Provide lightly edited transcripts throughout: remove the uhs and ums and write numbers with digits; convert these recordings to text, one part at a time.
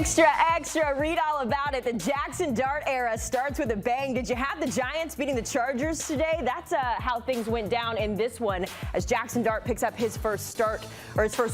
Extra, extra, read all about it. The Jaxson Dart era starts with a bang. Did you have the Giants beating the Chargers today? That's how things went down in this one as Jaxson Dart picks up his first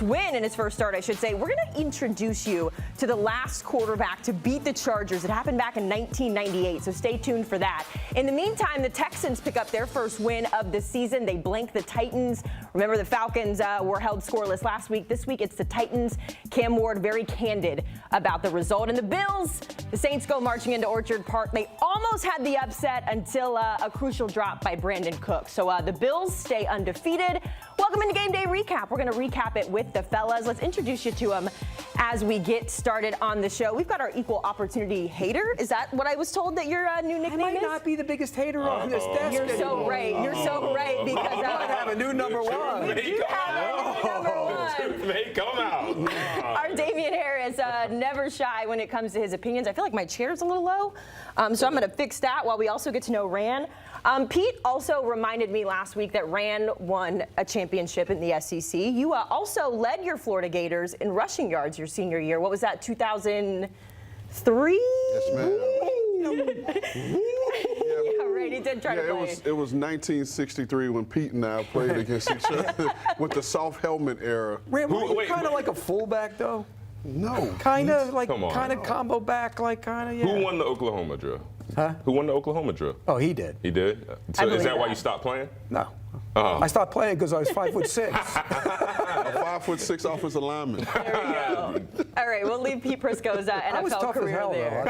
win in his first start, I should say. We're going to introduce you to the last quarterback to beat the Chargers. It happened back in 1998, so stay tuned for that. In the meantime, the Texans pick up their first win of the season. They blank the Titans. Remember, the Falcons were held scoreless last week. This week, it's the Titans. Cam Ward very candid about the result. And the Bills, the Saints go marching into Orchard Park. They almost had the upset until a crucial drop by Brandon Cook. So the Bills stay undefeated. Welcome into Game Day Recap. We're going to recap it with the fellas. Let's introduce you to them as we get started on the show. We've got our equal opportunity hater. Is that what I was told that your new nickname is? I might not be the biggest hater on this desk. You're so right. You're so right because I have a new number one. You have a new number one. May come out. Our Damien Harris, never shy when it comes to his opinions. I feel like my chair's a little low, so I'm going to fix that while we also get to know Ran. Pete also reminded me last week that Ran won a championship in the SEC. You also led your Florida Gators in rushing yards your senior year. What was that, 2003? Yes, ma'am. Yeah, right. He did try to play. It was 1963 when Pete and I played against each other with the soft helmet era. Ran, were you kind of like a fullback, though? No. Kind of like combo back, like kind of, yeah. Who won the Oklahoma drill? Huh? Who won the Oklahoma drill? Oh, he did. He did? So is that why you stopped playing? No. I stopped playing because I was 5'6". A 5'6" offensive lineman. There we go. All right, we'll leave Pete Prisco's NFL career there.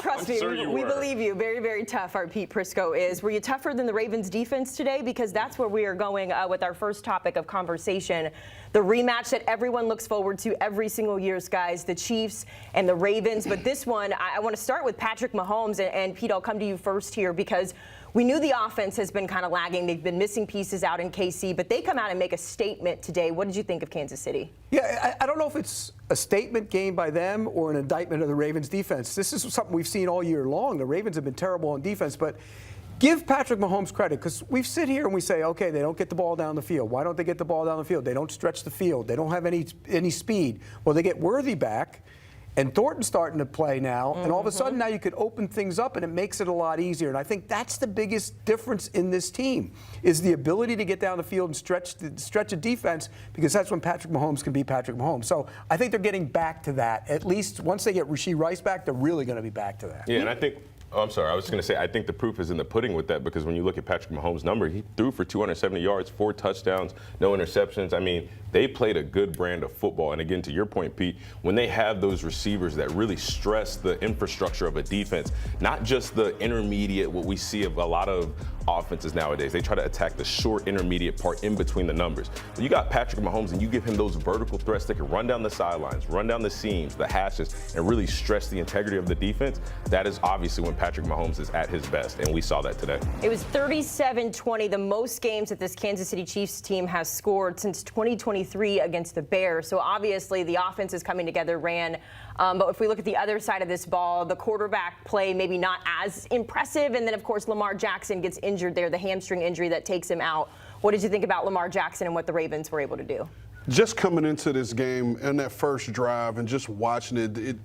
Trust me, we believe you. Very, very tough, our Pete Prisco is. Were you tougher than the Ravens defense today? Because that's where we are going with our first topic of conversation. The rematch that everyone looks forward to every single year, guys, the Chiefs and the Ravens. But this one, I want to start with Patrick Mahomes. And Pete, I'll come to you first here because we knew the offense has been kind of lagging. They've been missing pieces out in KC, but they come out and make a statement today. What did you think of Kansas City? Yeah, I don't know if it's a statement game by them or an indictment of the Ravens defense. This is something we've seen all year long. The Ravens have been terrible on defense, but give Patrick Mahomes credit because we sit here and we say, okay, they don't get the ball down the field. Why don't they get the ball down the field? They don't stretch the field. They don't have any speed. Well, they get Worthy back. And Thornton's starting to play now, and all of a sudden now you could open things up, and it makes it a lot easier. And I think that's the biggest difference in this team is the ability to get down the field and stretch a defense because that's when Patrick Mahomes can be Patrick Mahomes. So I think they're getting back to that. At least once they get Rashee Rice back, they're really going to be back to that. Yeah, and I think I'm sorry. I was going to say I think the proof is in the pudding with that because when you look at Patrick Mahomes' number, he threw for 270 yards, 4 touchdowns, no interceptions. I mean, they played a good brand of football. And again, to your point, Pete, when they have those receivers that really stress the infrastructure of a defense, not just the intermediate, what we see of a lot of offenses nowadays. They try to attack the short intermediate part in between the numbers. But you got Patrick Mahomes and you give him those vertical threats that can run down the sidelines, run down the seams, the hashes, and really stress the integrity of the defense. That is obviously when Patrick Mahomes is at his best, and we saw that today. It was 37-20, the most games that this Kansas City Chiefs team has scored since 2023 against the Bears. So obviously the offense is coming together, Ran. But if we look at the other side of this ball, the quarterback play maybe not as impressive. And then, of course, Lamar Jackson gets injured there, the hamstring injury that takes him out. What did you think about Lamar Jackson and what the Ravens were able to do? Just coming into this game and that first drive and just watching it,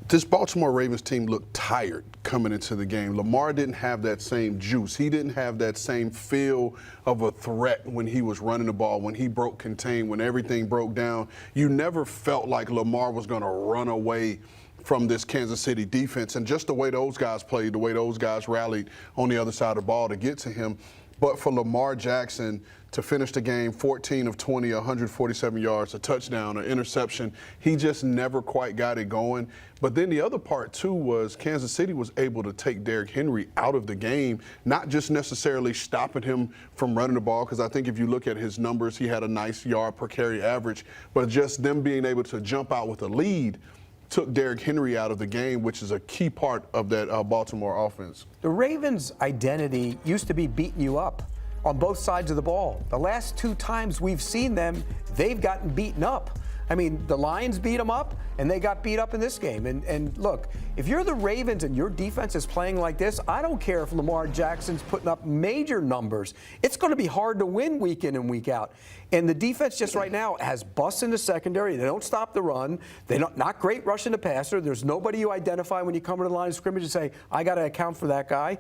this Baltimore Ravens team looked tired coming into the game. Lamar didn't have that same juice. He didn't have that same feel of a threat when he was running the ball, when he broke contain, when everything broke down. You never felt like Lamar was going to run away from this Kansas City defense. And just the way those guys played, the way those guys rallied on the other side of the ball to get to him. But for Lamar Jackson to finish the game 14 of 20, 147 yards, a touchdown, an interception, he just never quite got it going. But then the other part, too, was Kansas City was able to take Derrick Henry out of the game, not just necessarily stopping him from running the ball, because I think if you look at his numbers, he had a nice yard per carry average, but just them being able to jump out with a lead took Derrick Henry out of the game, which is a key part of that Baltimore offense. The Ravens' identity used to be beating you up on both sides of the ball. The last 2 times we've seen them, they've gotten beaten up. I mean, the Lions beat them up, and they got beat up in this game. And look, if you're the Ravens and your defense is playing like this, I don't care if Lamar Jackson's putting up major numbers. It's going to be hard to win week in and week out. And the defense just right now has busts in the secondary. They don't stop the run. They're not great rushing the passer. There's nobody you identify when you come to the line of scrimmage and say, I got to account for that guy.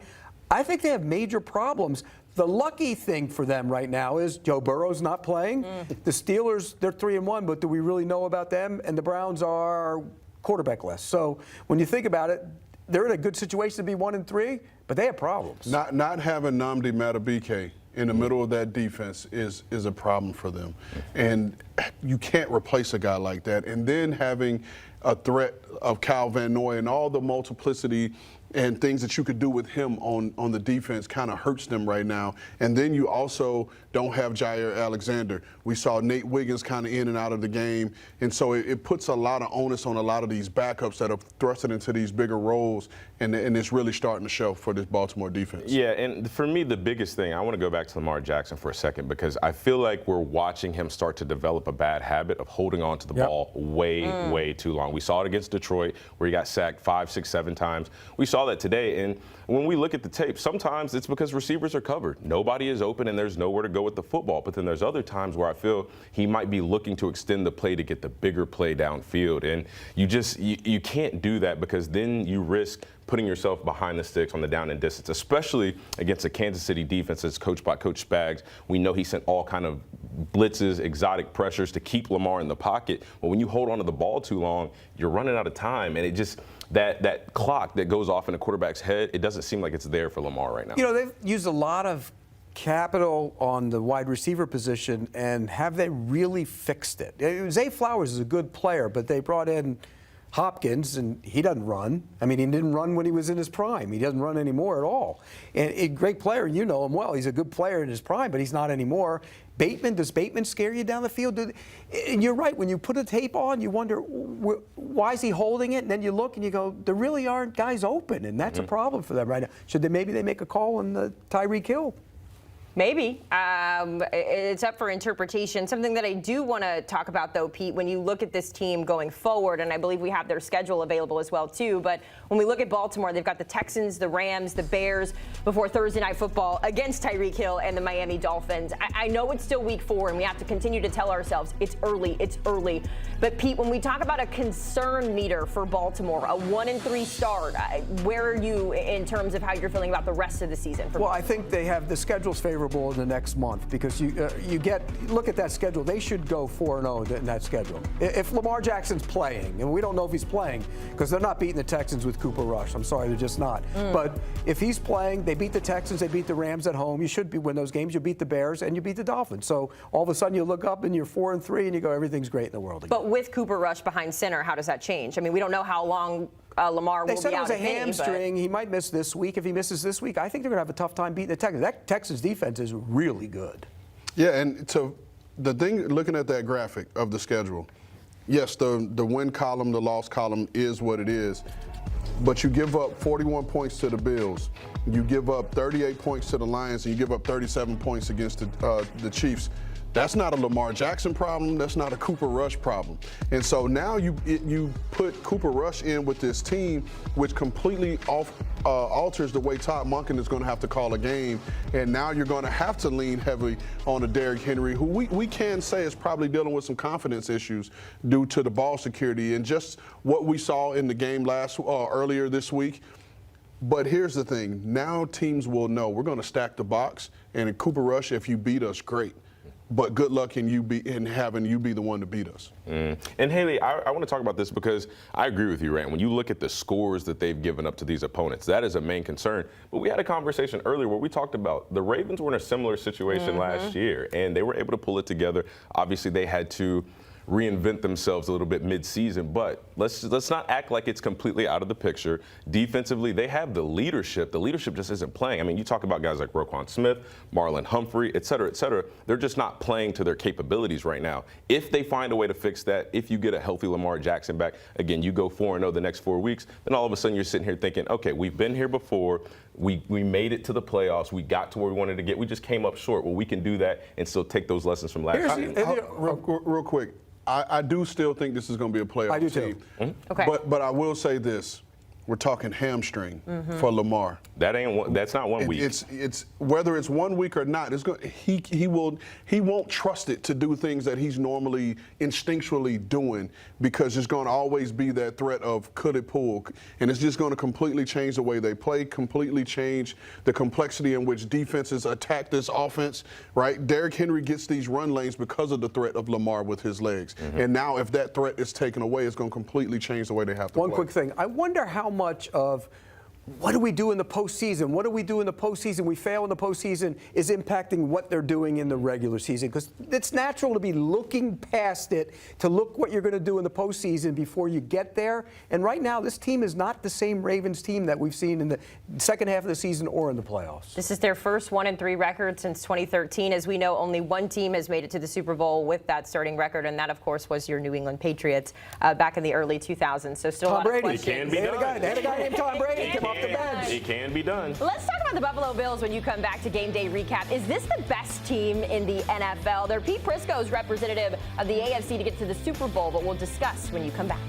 I think they have major problems. The lucky thing for them right now is Joe Burrow's not playing. The Steelers, they're 3-1, but do we really know about them? And the Browns are quarterbackless. So when you think about it, they're in a good situation to be 1-3, but they have problems. Not having Nnamdi Madubuike in the middle of that defense is a problem for them. And you can't replace a guy like that. And then having a threat of Kyle Van Noy and all the multiplicity and things that you could do with him on the defense kind of hurts them right now. And then you also don't have Jair Alexander. We saw Nate Wiggins kind of in and out of the game. And so it puts a lot of onus on a lot of these backups that are thrusted into these bigger roles. And it's really starting to show for this Baltimore defense. Yeah, and for me, the biggest thing, I want to go back to Lamar Jackson for a second because I feel like we're watching him start to develop a bad habit of holding on to the ball way too long. We saw it against Detroit where he got sacked 5, 6, 7 times. We saw that today, and when we look at the tape, sometimes it's because receivers are covered. Nobody is open and there's nowhere to go with the football. But then there's other times where I feel he might be looking to extend the play to get the bigger play downfield. And you can't do that because then you risk putting yourself behind the sticks on the down and distance, especially against a Kansas City defense that's coached by Coach Spags. We know he sent all kind of blitzes, exotic pressures to keep Lamar in the pocket. But when you hold on to the ball too long, you're running out of time. And it just, that clock that goes off in a quarterback's head, it doesn't seem like it's there for Lamar right now. You know, they've used a lot of capital on the wide receiver position, and have they really fixed it? Zay Flowers is a good player, but they brought in Hopkins, and he doesn't run. I mean, he didn't run when he was in his prime. He doesn't run anymore at all. And a great player, you know him well. He's a good player in his prime, but he's not anymore. Bateman, does Bateman scare you down the field? And you're right. When you put a tape on, you wonder, why is he holding it? And then you look and you go, there really aren't guys open, and that's a problem for them right now. Should maybe they make a call on the Tyreek Hill? Maybe. It's up for interpretation. Something that I do want to talk about, though, Pete, when you look at this team going forward, and I believe we have their schedule available as well, too, but when we look at Baltimore, they've got the Texans, the Rams, the Bears before Thursday Night Football against Tyreek Hill and the Miami Dolphins. I know it's still week 4, and we have to continue to tell ourselves it's early. But, Pete, when we talk about a concern meter for Baltimore, a 1-3 start, where are you in terms of how you're feeling about the rest of the season? Well, I think they have the schedule's favorable in the next month because you look at that schedule. They should go 4-0 in that schedule. If Lamar Jackson's playing, and we don't know if he's playing because they're not beating the Texans with Cooper Rush. I'm sorry, they're just not. But if he's playing, they beat the Texans, they beat the Rams at home. You should win those games. You beat the Bears and you beat the Dolphins. So all of a sudden you look up and you're 4-3 and you go, everything's great in the world again. But with Cooper Rush behind center, how does that change? I mean, we don't know how long Lamar will be out. They said it was a hamstring. But he might miss this week. If he misses this week, I think they're going to have a tough time beating the Texans. That Texans defense is really good. Yeah, and so the thing, looking at that graphic of the schedule, yes, the win column, the loss column is what it is. But you give up 41 points to the Bills. You give up 38 points to the Lions, and you give up 37 points against the Chiefs. That's not a Lamar Jackson problem. That's not a Cooper Rush problem. And so now you put Cooper Rush in with this team, which completely alters the way Todd Monken is going to have to call a game. And now you're going to have to lean heavily on a Derrick Henry, who we can say is probably dealing with some confidence issues due to the ball security and just what we saw in the game earlier this week. But here's the thing. Now teams will know we're going to stack the box. And in Cooper Rush, if you beat us, great. But good luck in having you be the one to beat us. And Haley, I want to talk about this because I agree with you, Rand. When you look at the scores that they've given up to these opponents, that is a main concern. But we had a conversation earlier where we talked about the Ravens were in a similar situation last year, and they were able to pull it together. Obviously, they had to reinvent themselves a little bit mid-season, but let's not act like it's completely out of the picture. Defensively, they have the leadership. The leadership just isn't playing. I mean, you talk about guys like Roquan Smith, Marlon Humphrey, et cetera, et cetera. They're just not playing to their capabilities right now. If they find a way to fix that, if you get a healthy Lamar Jackson back, again, you go 4-0 the next 4 weeks, then all of a sudden you're sitting here thinking, okay, we've been here before. We made it to the playoffs. We got to where we wanted to get. We just came up short. Well, we can do that and still take those lessons from last year. Real quick. I do still think this is going to be a playoff I do team. too. Mm-hmm. Okay. But I will say this. We're talking hamstring for Lamar. That's not 1 week. It's whether it's 1 week or not. It's going. He won't trust it to do things that he's normally instinctually doing because there's going to always be that threat of could it pull, and it's just going to completely change the way they play, completely change the complexity in which defenses attack this offense. Right? Derrick Henry gets these run lanes because of the threat of Lamar with his legs, and now if that threat is taken away, it's going to completely change the way they have to play. One quick thing. I wonder how much of what do we do in the postseason? What do we do in the postseason? We fail in the postseason is impacting what they're doing in the regular season because it's natural to be looking past it to look what you're going to do in the postseason before you get there. And right now, this team is not the same Ravens team that we've seen in the second half of the season or in the playoffs. This is their first 1-3 record since 2013. As we know, only one team has made it to the Super Bowl with that starting record, and that, of course, was your New England Patriots back in the early 2000s. So still a lot of questions. It can be done. They had a guy named Tom Brady come off the bench. It can be done. Let's talk about the Buffalo Bills when you come back to Game Day Recap. Is this the best team in the NFL? They're Pete Prisco's representative of the AFC to get to the Super Bowl, but we'll discuss when you come back.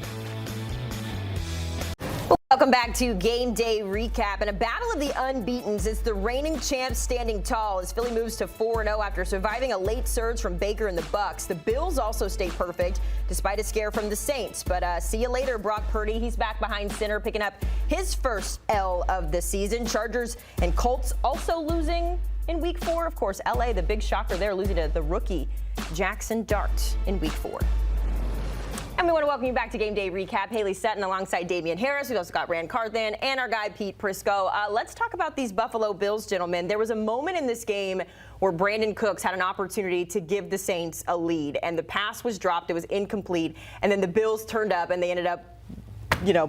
Welcome back to Game Day Recap. In a battle of the unbeatens, it's the reigning champs standing tall as Philly moves to 4-0 after surviving a late surge from Baker and the Bucs. The Bills also stay perfect despite a scare from the Saints. But see you later, Brock Purdy. He's back behind center, picking up his first L of the season. Chargers and Colts also losing in Week 4. Of course, LA, the big shocker there, losing to the rookie Jaxson Dart in Week 4. And we want to welcome you back to Game Day Recap. Haley Sutton alongside Damien Harris. We've also got Rand Carthon and our guy Pete Prisco. Let's talk about these Buffalo Bills, gentlemen. There was a moment in this game where Brandon Cooks had an opportunity to give the Saints a lead, and the pass was dropped. It was incomplete, and then the Bills turned up, and they ended up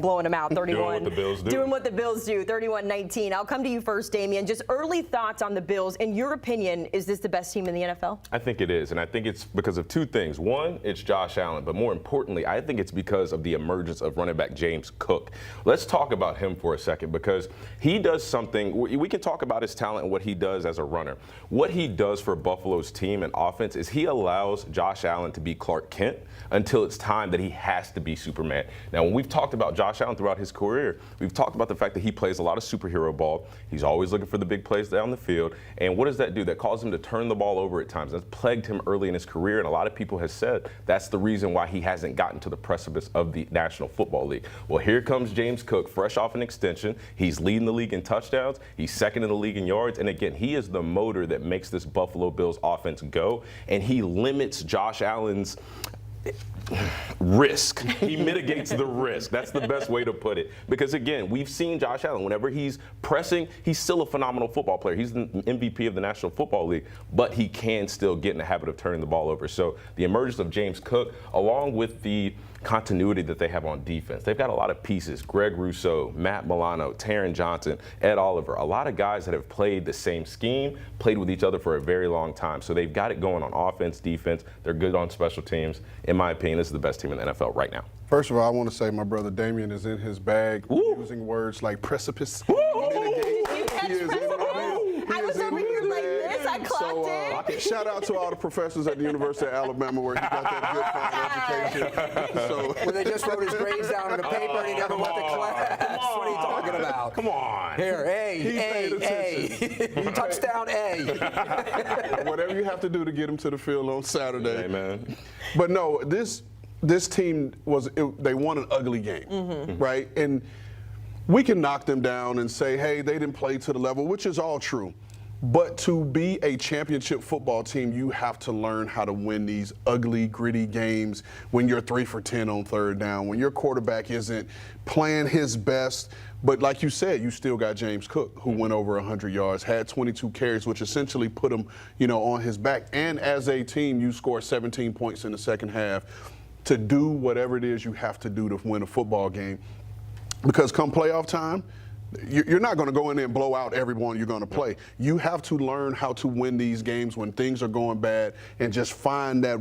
blowing them out 31. Doing what the Bills do. Doing what the Bills do, 31-19. I'll come to you first, Damien. Just early thoughts on the Bills. In your opinion, is this the best team in the NFL? I think it is, and I think it's because of two things. One, it's Josh Allen, but more importantly, I think it's because of the emergence of running back James Cook. Let's talk about him for a second because he does something. We can talk about his talent and what he does as a runner. What he does for Buffalo's team and offense is he allows Josh Allen to be Clark Kent until it's time that he has to be Superman. Now, when we've talked about Josh Allen throughout his career, we've talked about the fact that he plays a lot of superhero ball. He's always looking for the big plays down the field. And what does that do? That causes him to turn the ball over at times. That's plagued him early in his career, and a lot of people have said that's the reason why he hasn't gotten to the precipice of the National Football League. Well, here comes James Cook, fresh off an extension. He's leading the league in touchdowns. He's second in the league in yards. And again, he is the motor that makes this Buffalo Bills offense go, and he limits Josh Allen's risk. He mitigates the risk. That's the best way to put it. Because again, we've seen Josh Allen, whenever he's pressing, he's still a phenomenal football player. He's the MVP of the National Football League, but he can still get in the habit of turning the ball over. So the emergence of James Cook, along with the continuity that they have on defense. They've got a lot of pieces. Greg Rousseau, Matt Milano, Taron Johnson, Ed Oliver, a lot of guys that have played the same scheme, played with each other for a very long time. So they've got it going on offense, defense. They're good on special teams. In my opinion, this is the best team in the NFL right now. First of all, I want to say my brother Damien is in his bag using words like precipice. I was over here like this. I clocked it. Shout out to all the professors at the University of Alabama where he got that good fine education. So When they just wrote his grades down on a paper and he never went to class. What are you talking about? Come on. Here, He's paying A. Touchdown A. whatever you have to do to get him to the field on Saturday. Amen. But no, this team they won an ugly game, right? And we can knock them down and say, hey, they didn't play to the level, which is all true. But to be a championship football team, you have to learn how to win these ugly, gritty games when you're 3 for 10 on third down, when your quarterback isn't playing his best. But like you said, you still got James Cook, who went over 100 yards, had 22 carries, which essentially put him, on his back. And as a team, you scored 17 points in the second half to do whatever it is you have to do to win a football game. Because come playoff time, you're not going to go in there and blow out everyone you're going to play. You have to learn how to win these games when things are going bad and just find that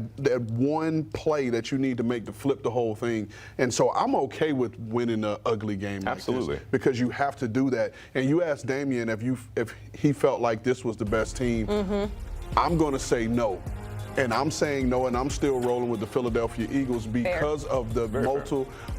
one play that you need to make to flip the whole thing. And so I'm okay with winning an ugly game like Absolutely. this because you have to do that. And you asked Damien if he felt like this was the best team. I'm going to say no. And I'm saying no, and I'm still rolling with the Philadelphia Eagles because of the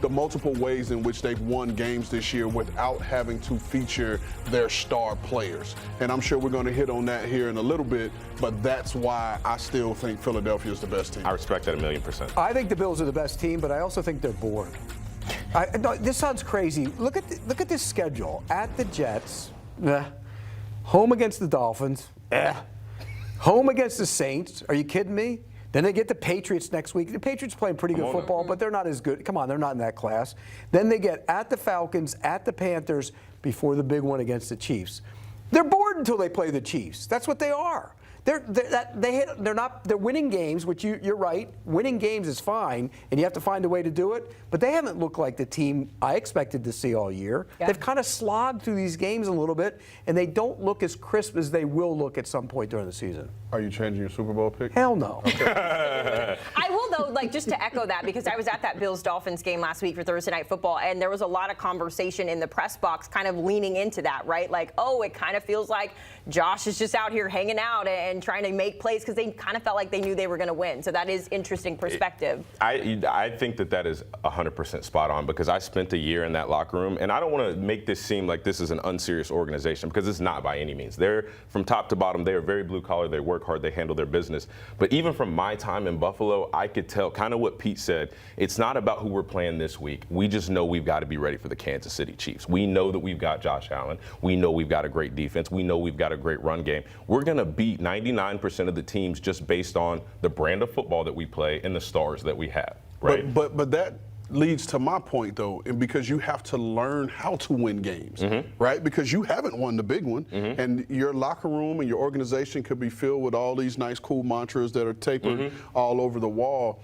multiple ways in which they've won games this year without having to feature their star players. And I'm sure we're going to hit on that here in a little bit, but that's why I still think Philadelphia is the best team. I respect that 1,000,000%. I think the Bills are the best team, but I also think they're bored. No, this sounds crazy. Look at this schedule. At the Jets, home against the Dolphins, home against the Saints. Are you kidding me? Then they get the Patriots next week. The Patriots playing pretty good football, but they're not as good. Come on, they're not in that class. Then they get at the Falcons, at the Panthers, before the big one against the Chiefs. They're bored until they play the Chiefs. That's what they are. They're winning games, which you're right. Winning games is fine, and you have to find a way to do it. But they haven't looked like the team I expected to see all year. Yeah. They've kind of slogged through these games a little bit, and they don't look as crisp as they will look at some point during the season. Are you changing your Super Bowl pick? Hell no. I will, though, just to echo that, because I was at that Bills-Dolphins game last week for Thursday Night Football, and there was a lot of conversation in the press box kind of leaning into that, right? Like, oh, it kind of feels like Josh is just out here hanging out and trying to make plays because they kind of felt like they knew they were going to win. So that is interesting perspective. I think that is 100% spot on, because I spent a year in that locker room, and I don't want to make this seem like this is an unserious organization, because it's not by any means. They're, from top to bottom, they are very blue collar. They work hard. They handle their business. But even from my time in Buffalo, I could tell kind of what Pete said. It's not about who we're playing this week. We just know we've got to be ready for the Kansas City Chiefs. We know that we've got Josh Allen. We know we've got a great defense. We know we've got a great run game. We're going to beat 99% of the teams just based on the brand of football that we play and the stars that we have, right? But that leads to my point, though, and because you have to learn how to win games, right? Because you haven't won the big one, and your locker room and your organization could be filled with all these nice, cool mantras that are tapered all over the wall.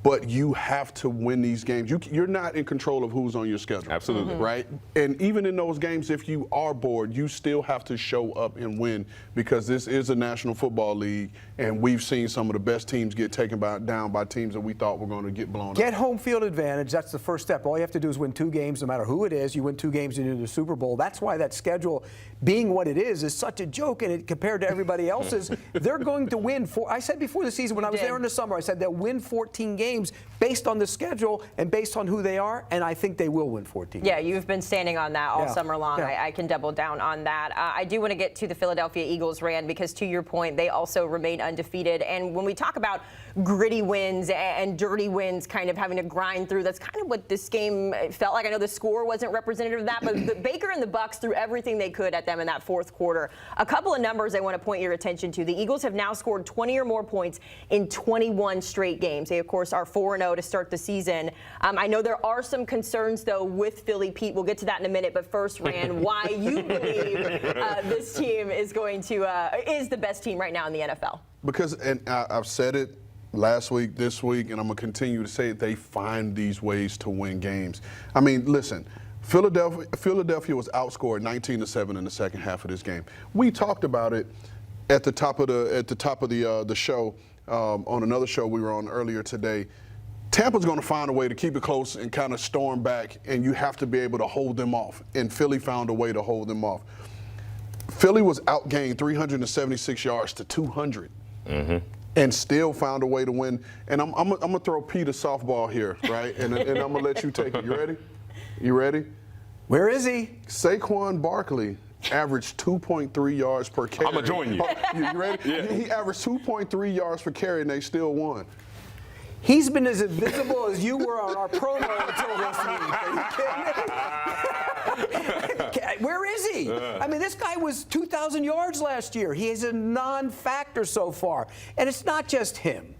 But you have to win these games. You're not in control of who's on your schedule. Absolutely. Right? And even in those games, if you are bored, you still have to show up and win, because this is a National Football League, and we've seen some of the best teams get taken down by teams that we thought were going to get blown up. Get home field advantage. That's the first step. All you have to do is win 2 games, no matter who it is. You win 2 games into the Super Bowl. That's why that schedule, being what it is such a joke, and it, compared to everybody else's, they're going to win. I said before the season, when I was there in the summer, I said they'll win 14 games based on the schedule and based on who they are, and I think they will win 14 games. Yeah, you've been standing on that all summer long. Yeah. I can double down on that. I do want to get to the Philadelphia Eagles, Rand, because to your point, they also remain undefeated. And when we talk about gritty wins and dirty wins, kind of having to grind through, that's kind of what this game felt like. I know the score wasn't representative of that, but Baker and the Bucs threw everything they could at them in that fourth quarter. A couple of numbers I want to point your attention to. The Eagles have now scored 20 or more points in 21 straight games. They, of course, are 4-0 to start the season. I know there are some concerns, though, with Philly. Pete, we'll get to that in a minute. But first, Rand, why you believe this team is is the best team right now in the NFL? Because, and I've said it last week, this week, and I'm going to continue to say it, they find these ways to win games. I mean, listen, Philadelphia was outscored 19-7 in the second half of this game. We talked about it at the top of the show on another show we were on earlier today. Tampa's going to find a way to keep it close and kind of storm back, and you have to be able to hold them off. And Philly found a way to hold them off. Philly was outgained 376 yards to 200. And still found a way to win. And I'm going to throw Pete a softball here, right? And I'm going to let you take it. You ready? You ready? Where is he? Saquon Barkley averaged 2.3 yards per carry. I'm going to join you. You ready? Yeah. He averaged 2.3 yards per carry, and they still won. He's been as invisible as you were on our promo until this week. Where is he? I mean, this guy was 2,000 yards last year. He is a non-factor so far. And it's not just him.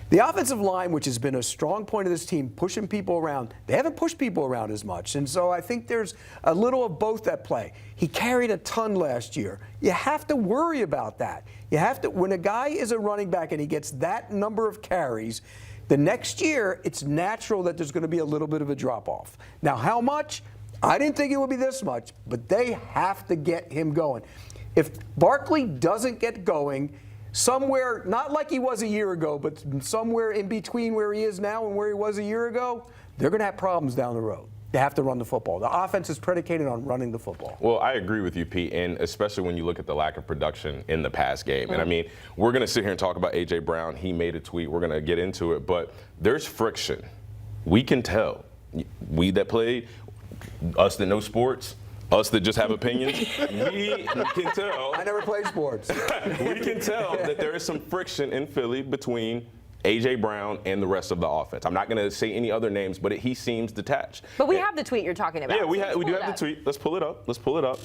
The offensive line, which has been a strong point of this team, pushing people around, they haven't pushed people around as much. And so I think there's a little of both at play. He carried a ton last year. You have to worry about that. You have to, when a guy is a running back and he gets that number of carries, the next year, it's natural that there's going to be a little bit of a drop-off. Now, how much? I didn't think it would be this much, but they have to get him going. If Barkley doesn't get going, somewhere, not like he was a year ago, but somewhere in between where he is now and where he was a year ago, they're going to have problems down the road. They have to run the football. The offense is predicated on running the football. Well, I agree with you, Pete, and especially when you look at the lack of production in the pass game. And I mean, we're going to sit here and talk about A.J. Brown. He made a tweet. We're going to get into it. But there's friction. We can tell. We that play, us that know sports, us that just have opinions, we can tell. I never played sports. We can tell that there is some friction in Philly between A.J. Brown and the rest of the offense. I'm not going to say any other names, but he seems detached. But we have the tweet you're talking about. Yeah, we do have the tweet. Let's pull it up.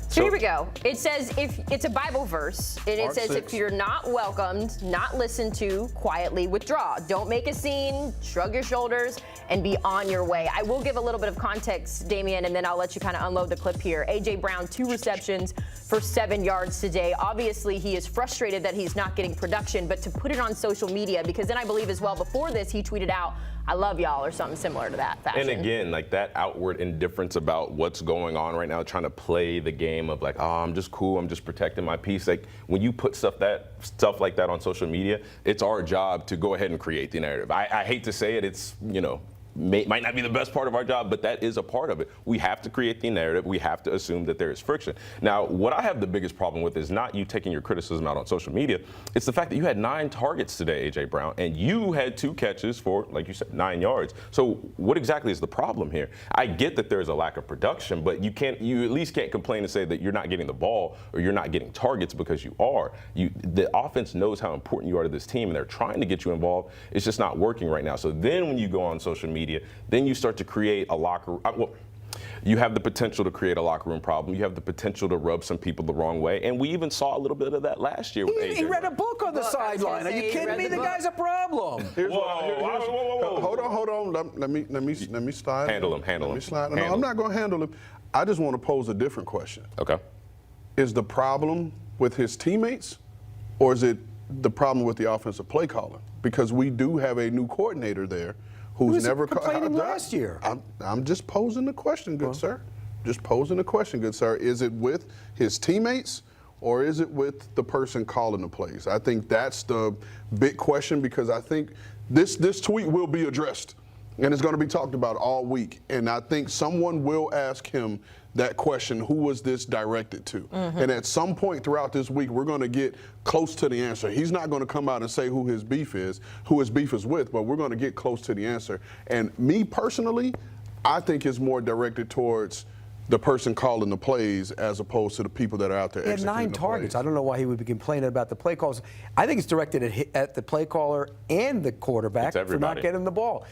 So here we go. It says, if it's a Bible verse, and it says, if you're not welcomed, not listened to, quietly withdraw. Don't make a scene, shrug your shoulders, and be on your way. I will give a little bit of context, Damien, and then I'll let you kind of unload the clip here. A.J. Brown, 2 receptions for 7 yards today. Obviously, he is frustrated that he's not getting production, but to put it on social media, because then I believe as well, before this, he tweeted out, I love y'all, or something similar to that fashion. And again, like that outward indifference about what's going on right now, trying to play the game of like, oh, I'm just cool, I'm just protecting my peace. Like when you put stuff like that on social media, it's our job to go ahead and create the narrative. I hate to say it, it's, might not be the best part of our job, but that is a part of it. We have to create the narrative. We have to assume that there is friction. Now, what I have the biggest problem with is not you taking your criticism out on social media. It's the fact that you had 9 targets today, A.J. Brown, and you had 2 catches for, like you said, 9 yards. So what exactly is the problem here? I get that there's a lack of production, but you at least can't complain and say that you're not getting the ball or you're not getting targets, because you are. The offense knows how important you are to this team, and they're trying to get you involved. It's just not working right now. So then when you go on social media, then you start to create a locker room. You have the potential to create a locker room problem. You have the potential to rub some people the wrong way. And we even saw a little bit of that last year with AJ. He read a book on the sideline. Are you kidding me? The guy's a problem. Whoa. Hold on. Let me slide. Handle him. Let me slide. No, I'm not going to handle him. I just want to pose a different question. Okay. Is the problem with his teammates, or is it the problem with the offensive play caller? Because we do have a new coordinator there who's never complaining last year. I'm just posing the question, good sir. Just posing the question, good sir. Is it with his teammates, or is it with the person calling the plays? I think that's the big question, because I think this tweet will be addressed, and it's going to be talked about all week. And I think someone will ask him that question, who was this directed to? And at some point throughout this week, we're going to get close to the answer. He's not going to come out and say who his beef is with, but we're going to get close to the answer. And me personally, I think it's more directed towards the person calling the plays as opposed to the people that are out there executing the plays. He had 9 targets. I don't know why he would be complaining about the play calls. I think it's directed at the play caller and the quarterback for not getting the ball.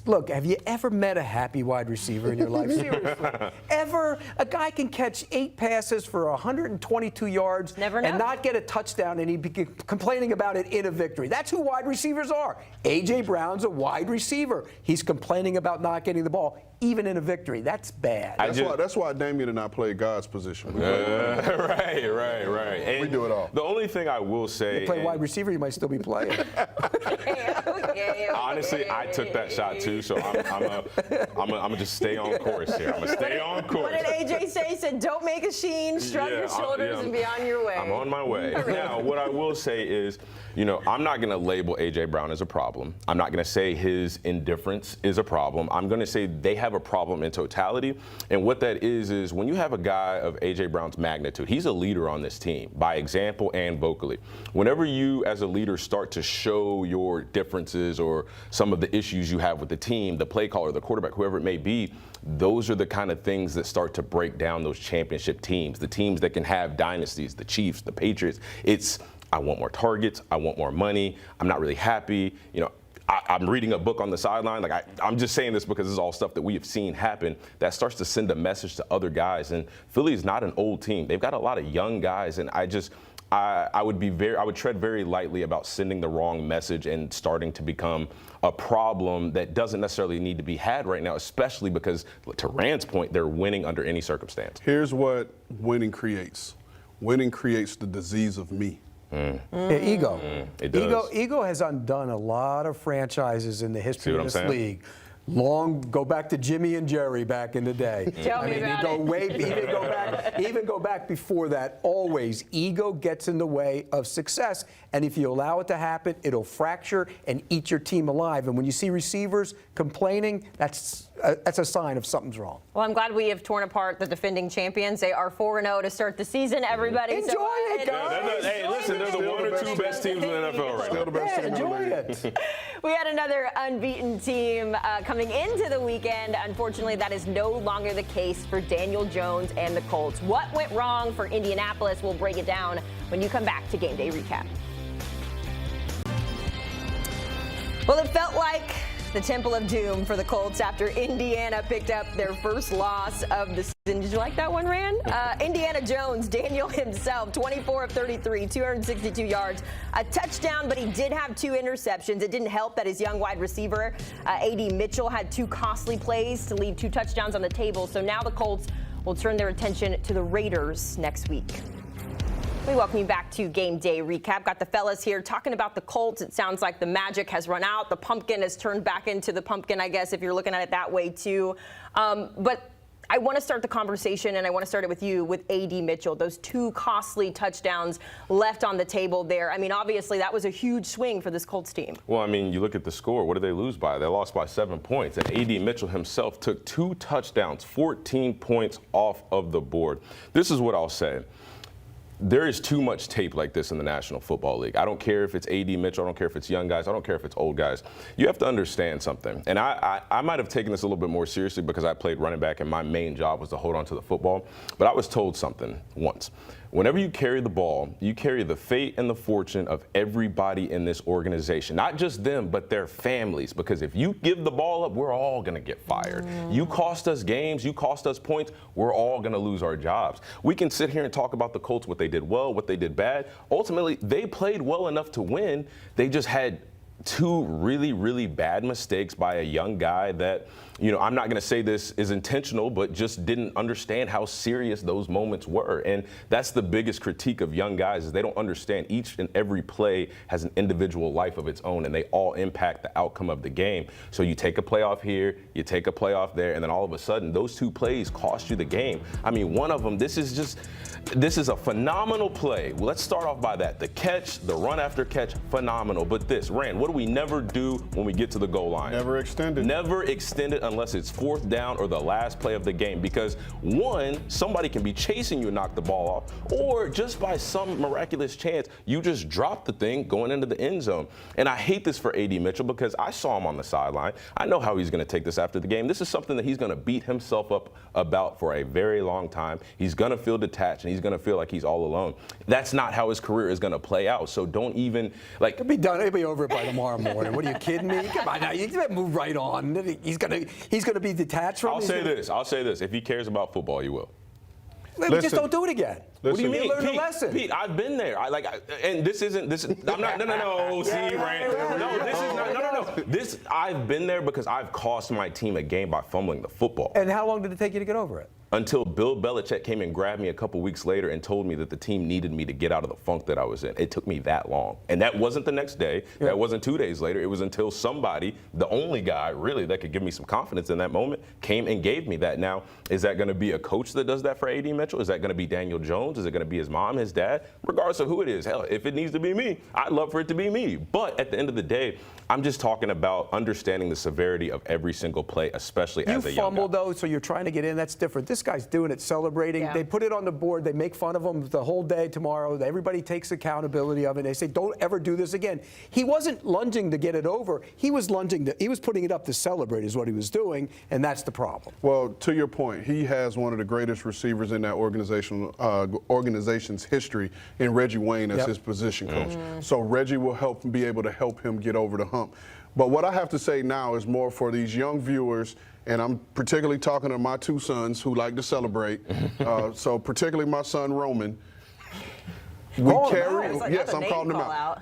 Look, have you ever met a happy wide receiver in your life? Seriously. Ever? A guy can catch 8 passes for 122 yards and not get a touchdown, and he'd be complaining about it in a victory. That's who wide receivers are. A.J. Brown's a wide receiver. He's complaining about not getting the ball, even in a victory. That's bad. That's why Damien and I play God's position. Right. And we do it all. The only thing I will say, you play wide receiver, you might still be playing. Honestly, I took that shot too, so I'm gonna just stay on course here. I'm gonna stay on course. What did AJ say? He said, "Don't make a scene, shrug your shoulders, and be on your way." I'm on my way. Now, what I will say is, I'm not gonna label AJ Brown as a problem. I'm not gonna say his indifference is a problem. I'm gonna say they have a problem in totality, and what that is when you have a guy of AJ Brown's magnitude, he's a leader on this team by example and vocally. Whenever you, as a leader, start to show your differences or some of the issues you have with the team, the play caller, the quarterback, whoever it may be, those are the kind of things that start to break down those championship teams, the teams that can have dynasties, the Chiefs, the Patriots. It's, I want more targets, I want more money, I'm not really happy. I'm reading a book on the sideline. I'm just saying this because this is all stuff that we have seen happen that starts to send a message to other guys. And Philly is not an old team. They've got a lot of young guys, and I would tread very lightly about sending the wrong message and starting to become a problem that doesn't necessarily need to be had right now, especially because, to Rand's point, they're winning under any circumstance. Here's what winning creates. Winning creates the disease of me. Ego. It does. Ego has undone a lot of franchises in the history of this league. Go back to Jimmy and Jerry back in the day. Even go back before that. Always, ego gets in the way of success, and if you allow it to happen, it'll fracture and eat your team alive. And when you see receivers complaining, that's a sign of something's wrong. Well, I'm glad we have torn apart the defending champions. They are 4-0 to start the season, everybody. Enjoy it, guys. Hey, listen, they're the one or two best teams in the NFL right now. the best team in the Enjoy league. it. We had another unbeaten team coming into the weekend. Unfortunately, that is no longer the case for Daniel Jones and the Colts. What went wrong for Indianapolis? We'll break it down when you come back to Game Day Recap. Well, it felt like the Temple of Doom for the Colts after Indiana picked up their first loss of the season. Did you like that one, Rand? Indiana Jones, Daniel himself, 24 of 33, 262 yards, a touchdown, but he did have 2 interceptions. It didn't help that his young wide receiver, A.D. Mitchell, had 2 costly plays to leave 2 touchdowns on the table. So now the Colts will turn their attention to the Raiders next week. We welcome you back to Game Day Recap. Got the fellas here talking about the Colts. It sounds like the magic has run out. The pumpkin has turned back into the pumpkin, I guess, if you're looking at it that way, too. But I want to start the conversation, and I want to start it with you, with A.D. Mitchell. Those 2 costly touchdowns left on the table there. I mean, obviously, that was a huge swing for this Colts team. Well, I mean, you look at the score. What did they lose by? They lost by 7 points. And A.D. Mitchell himself took 2 touchdowns, 14 points off of the board. This is what I'll say. There is too much tape like this in the National Football League. I don't care if it's A.D. Mitchell. I don't care if it's young guys. I don't care if it's old guys. You have to understand something. And I might have taken this a little bit more seriously because I played running back and my main job was to hold on to the football. But I was told something once. Whenever you carry the ball, you carry the fate and the fortune of everybody in this organization. Not just them, but their families. Because if you give the ball up, we're all going to get fired. You cost us games, you cost us points, we're all going to lose our jobs. We can sit here and talk about the Colts, what they did well, what they did bad. Ultimately, they played well enough to win. They just had 2 really, really bad mistakes by a young guy that, you know, I'm not going to say this is intentional, but just didn't understand how serious those moments were. And that's the biggest critique of young guys is they don't understand each and every play has an individual life of its own, and they all impact the outcome of the game. So you take a playoff here, you take a playoff there, and then all of a sudden those 2 plays cost you the game. I mean, one of them, this is a phenomenal play. Well, let's start off by that. The catch, the run after catch, phenomenal. But this, Rand, what do we never do when we get to the goal line? Never extend it. Never extend it unless it's 4th down or the last play of the game. Because one, somebody can be chasing you and knock the ball off, or just by some miraculous chance, you just drop the thing going into the end zone. And I hate this for A.D. Mitchell because I saw him on the sideline. I know how he's going to take this after the game. This is something that he's going to beat himself up about for a very long time. He's going to feel detached and he's going to feel like he's all alone. That's not how his career is going to play out. So don't even, like. It'll be done. It'll be over by tomorrow morning. What are you kidding me? Come on now. You can't move right on. He's going to be detached from it. I'll say this. If he cares about football, you will. Just don't do it again. What do you mean? Learn a lesson. Pete, I've been there. I'm not, no, this is not, This, I've been there because I've cost my team a game by fumbling the football. And how long did it take you to get over it? Until Bill Belichick came and grabbed me a couple weeks later and told me that the team needed me to get out of the funk that I was in. It took me that long. And that wasn't the next day. Yeah. That wasn't 2 days later. It was until somebody, the only guy really that could give me some confidence in that moment, came and gave me that. Now, is that going to be a coach that does that for A.D. Mitchell? Is that going to be Daniel Jones? Is it going to be his mom, his dad? Regardless of who it is. Hell, if it needs to be me, I'd love for it to be me. But at the end of the day, I'm just talking about understanding the severity of every single play, especially as a young guy. You fumbled, though, so you're trying to get in. That's different. This guy's doing it, celebrating. Yeah. They put it on the board. They make fun of him the whole day tomorrow. Everybody takes accountability of it. They say, don't ever do this again. He wasn't lunging to get it over. He was he was putting it up to celebrate is what he was doing, and that's the problem. Well, to your point, he has one of the greatest receivers in that organization's history in Reggie Wayne as his position coach. So Reggie will be able to help him get over the hump. But what I have to say now is more for these young viewers, and I'm particularly talking to my 2 sons who like to celebrate. So particularly my son Roman. Yes, I'm calling him out.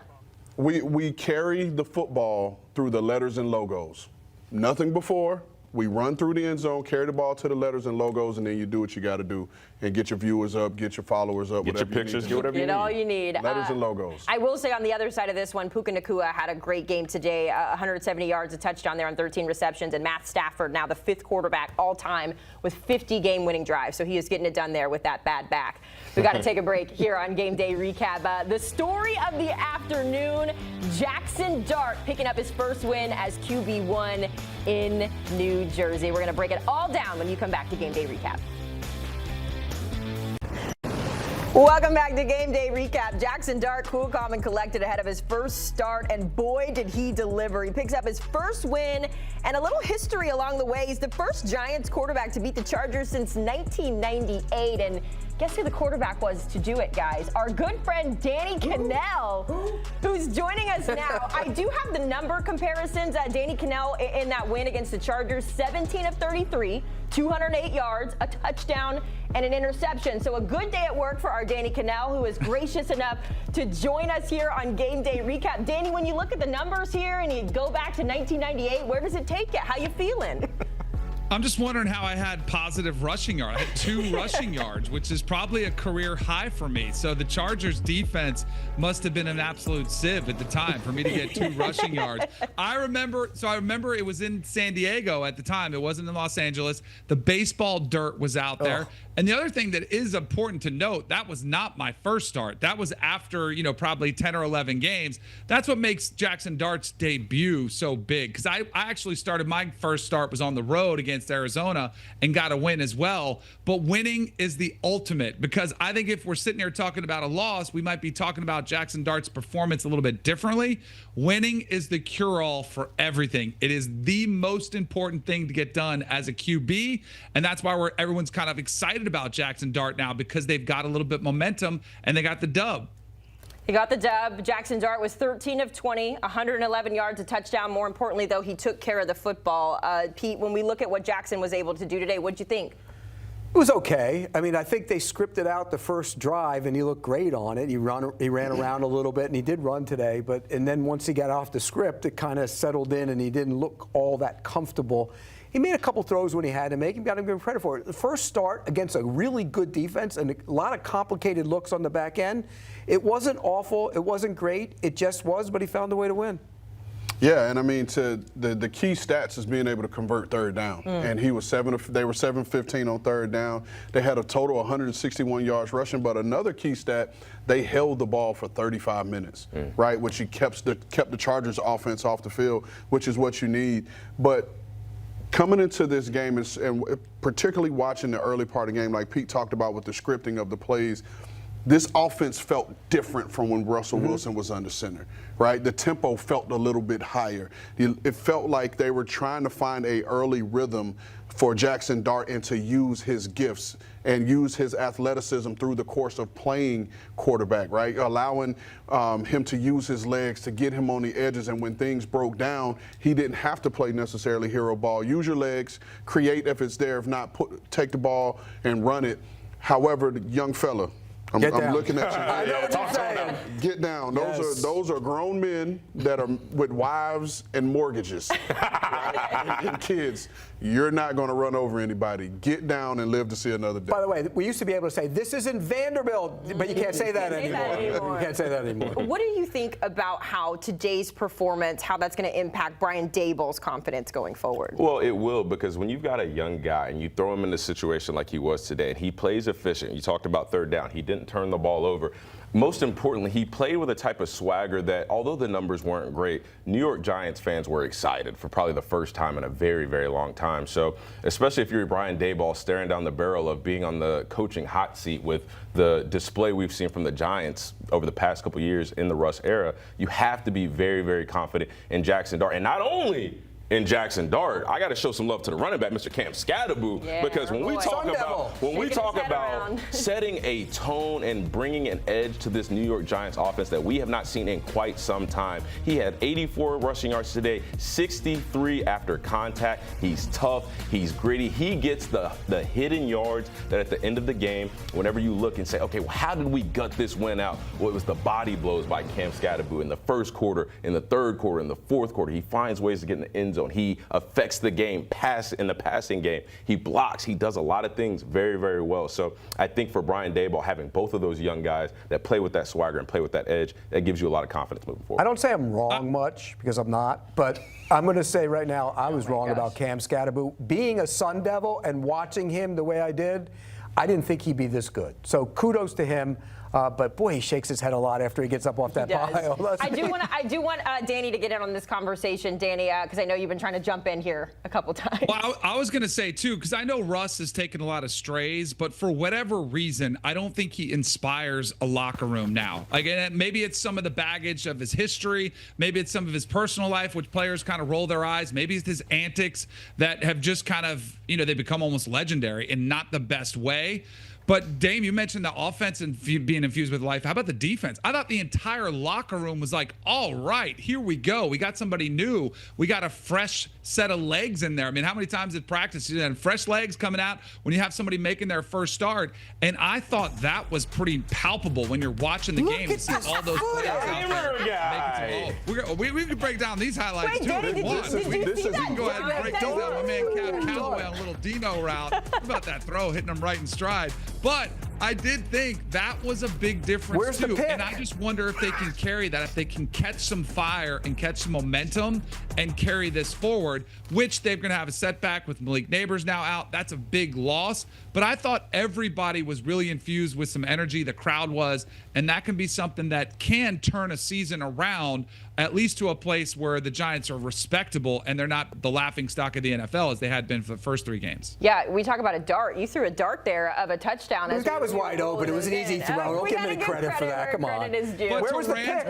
We carry the football through the letters and logos. Nothing before. We run through the end zone, carry the ball to the letters and logos, and then you do what you got to do and get your viewers up, get your followers up, get your pictures, get whatever you need. Get all you need. Letters and logos. I will say on the other side of this one, Puka Nacua had a great game today, 170 yards, a touchdown there on 13 receptions, and Matt Stafford, now the 5th quarterback all time with 50 game-winning drives. So he is getting it done there with that bad back. We got to take a break here on Game Day Recap. The story of the afternoon, Jaxson Dart picking up his first win as QB1 in New New Jersey. We're going to break it all down when you come back to Game Day Recap. Welcome back to Game Day Recap. Jaxson Dart, cool, calm, and collected ahead of his first start, and boy, did he deliver. He picks up his first win and a little history along the way. He's the first Giants quarterback to beat the Chargers since 1998, and guess who the quarterback was to do it, guys? Our good friend Danny Kanell, who's joining us now. I do have the number comparisons. Danny Kanell in that win against the Chargers, 17 of 33, 208 yards, a touchdown, and an interception. So a good day at work for our Danny Kanell, who is gracious enough to join us here on Game Day Recap. Danny, when you look at the numbers here and you go back to 1998, where does it take you? How you feeling? I'm just wondering how I had positive rushing yards. I had 2 rushing yards, which is probably a career high for me. So the Chargers defense must have been an absolute sieve at the time for me to get 2 rushing yards. I remember it was in San Diego at the time. It wasn't in Los Angeles. The baseball dirt was out there. And the other thing that is important to note, that was not my first start. That was after, probably 10 or 11 games. That's what makes Jaxson Dart's debut so big. Because I actually started, my first start was on the road against Arizona and got a win as well. But winning is the ultimate, because I think if we're sitting here talking about a loss, we might be talking about Jaxson Dart's performance a little bit differently. Winning is the cure-all for everything. It is the most important thing to get done as a QB, and that's why everyone's kind of excited about Jaxson Dart now, because they've got a little bit of momentum and they got the dub. He got the dub. Jaxson Dart was 13 of 20, 111 yards, a touchdown. More importantly, though, he took care of the football. Pete, when we look at what Jaxson was able to do today, what'd you think? It was okay. I mean, I think they scripted out the first drive, and he looked great on it. He ran around a little bit, and he did run today. And then once he got off the script, it kind of settled in, and he didn't look all that comfortable. He made a couple throws when he had to make him. Got him credit for it. The first start against a really good defense and a lot of complicated looks on the back end. It wasn't awful. It wasn't great. It just was, but he found a way to win. Yeah, and I mean, the key stats is being able to convert third down. And they were 7-15 on third down. They had a total of 161 yards rushing, but another key stat, they held the ball for 35 minutes, right? Which kept the Chargers offense off the field, which is what you need. But coming into this game, and particularly watching the early part of the game, like Pete talked about with the scripting of the plays, this offense felt different from when Russell Wilson was under center, right? The tempo felt a little bit higher. It felt like they were trying to find a early rhythm for Jaxson Dart and to use his gifts and use his athleticism through the course of playing quarterback, right? Allowing him to use his legs to get him on the edges, and when things broke down, he didn't have to play necessarily hero ball. Use your legs, create if it's there, if not, take the ball and run it. However, the young fella, I'm looking at you. I know what you're saying. Get down. Those are grown men that are with wives and mortgages, right? and kids. You're not going to run over anybody. Get down and live to see another day. By the way, we used to be able to say, this isn't Vanderbilt, but you can't say that anymore. You can't say that anymore. What do you think about how today's performance, how that's going to impact Brian Daboll's confidence going forward? Well, it will, because when you've got a young guy and you throw him in a situation like he was today, and he plays efficient, you talked about third down, he didn't turn the ball over. Most importantly, he played with a type of swagger that, although the numbers weren't great, New York Giants fans were excited for probably the first time in a very, very long time. So, especially if you're Brian Daboll staring down the barrel of being on the coaching hot seat with the display we've seen from the Giants over the past couple years in the Russ era, you have to be very, very confident in Jaxson Dart. And not only in Jaxson Dart, I got to show some love to the running back, Mr. Cam Scatterboo, because when we talk about setting a tone and bringing an edge to this New York Giants offense that we have not seen in quite some time. He had 84 rushing yards today, 63 after contact. He's tough, he's gritty. He gets the hidden yards that at the end of the game, whenever you look and say, okay, well, how did we gut this win out? Well, it was the body blows by Cam Scatterboo in the first quarter, in the third quarter, in the fourth quarter. He finds ways to get in the end zone. He affects the game in the passing game. He blocks. He does a lot of things very, very well. So I think for Brian Daboll, having both of those young guys that play with that swagger and play with that edge, that gives you a lot of confidence moving forward. I don't say I'm wrong much, because I'm not, but I'm going to say right now I was wrong about Cam Scatterboo. Being a Sun Devil and watching him the way I did, I didn't think he'd be this good. So kudos to him. But boy, he shakes his head a lot after he gets up off that pile. I do want Danny to get in on this conversation, Danny, because I know you've been trying to jump in here a couple times. Well, I was going to say, too, because I know Russ has taken a lot of strays, but for whatever reason, I don't think he inspires a locker room now. Like, and maybe it's some of the baggage of his history. Maybe it's some of his personal life, which players kind of roll their eyes. Maybe it's his antics that have just kind of, they become almost legendary in not the best way. But, Dame, you mentioned the offense and being infused with life. How about the defense? I thought the entire locker room was like, all right, here we go. We got somebody new. We got a fresh set of legs in there. I mean, how many times at practice you had fresh legs coming out when you have somebody making their first start? And I thought that was pretty palpable when you're watching the game. You see all those players out there. We can break down these highlights, too. Danny, did you see that? You can go ahead and break these down. My man Cap Calloway on a little Dino route. How about that throw, hitting him right in stride? But I did think that was a big difference, Where's too. the pick? And I just wonder if they can carry that, if they can catch some fire and catch some momentum and carry this forward, which they're going to have a setback with Malik Neighbors now out. That's a big loss. But I thought everybody was really infused with some energy. The crowd was. And that can be something that can turn a season around, at least to a place where the Giants are respectable and they're not the laughingstock of the NFL as they had been for the first 3 games. Yeah, we talk about a dart. You threw a dart there of a touchdown. The guy was wide open. It was an easy throw. Don't give him any credit for that. Come on. But where was the pick?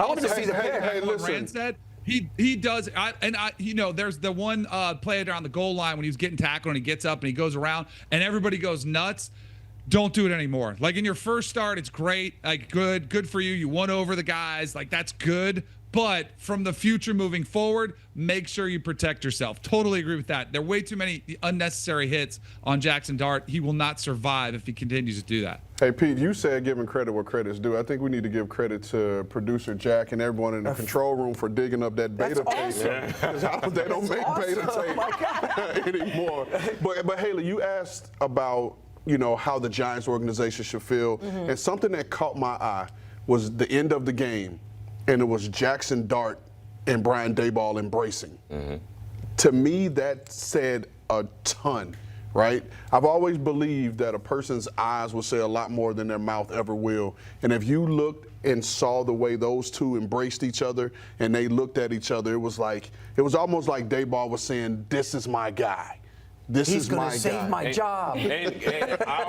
I want to see the pick. Hey, What listen. Rand said, he does, there's the one play there on the goal line when he was getting tackled and he gets up and he goes around and everybody goes nuts. Don't do it anymore. Like in your first start, it's great. Like good for you. You won over the guys. Like that's good. But from the future moving forward, make sure you protect yourself. Totally agree with that. There are way too many unnecessary hits on Jaxson Dart. He will not survive if he continues to do that. Hey, Pete, you said giving credit where credit's due. I think we need to give credit to producer Jack and everyone in the control room for digging up that beta tape. Because they don't make beta tape anymore. But Haley, you asked about how the Giants organization should feel. And something that caught my eye was the end of the game. And it was Jaxson Dart and Brian Daboll embracing. To me, that said a ton, right? I've always believed that a person's eyes will say a lot more than their mouth ever will. And if you looked and saw the way those two embraced each other and they looked at each other, it was almost like Daboll was saying, "This is my guy. He's going to save my job." And I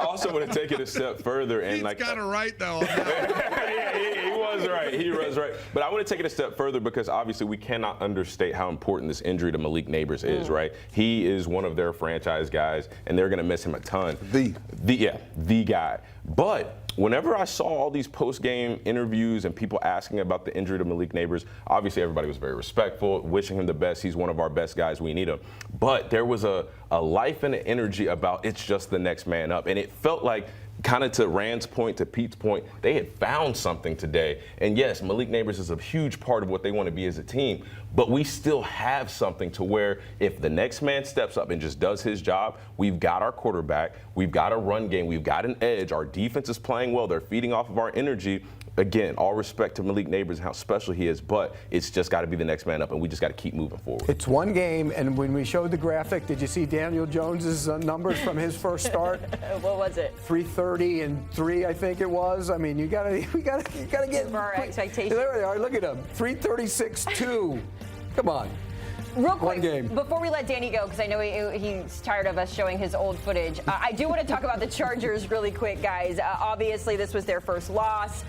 also want to take it a step further. And He's got it right, though. He was right. He was right. But I want to take it a step further because obviously we cannot understate how important this injury to Malik Neighbors is, right? He is one of their franchise guys, and they're going to miss him a ton. The guy. But whenever I saw all these post-game interviews and people asking about the injury to Malik Neighbors, obviously everybody was very respectful, wishing him the best. He's one of our best guys. We need him. But there was a life and an energy about it's just the next man up. And it felt like, kind of to Rand's point, to Pete's point, they had found something today. And yes, Malik Neighbors is a huge part of what they want to be as a team, but we still have something to where if the next man steps up and just does his job, we've got our quarterback, we've got a run game, we've got an edge, our defense is playing well, they're feeding off of our energy. Again, all respect to Malik Neighbors and how special he is, but it's just got to be the next man up, and we just got to keep moving forward. It's one game, and when we showed the graphic, did you see Daniel Jones's numbers from his first start? What was it? 330 and 3, I think it was. I mean, we gotta get for our expectations. There they are. Look at them. 336-2. Come on. Real quick, One game. Before we let Danny go, because I know he's tired of us showing his old footage, I do want to talk about the Chargers really quick, guys. Obviously, this was their first loss.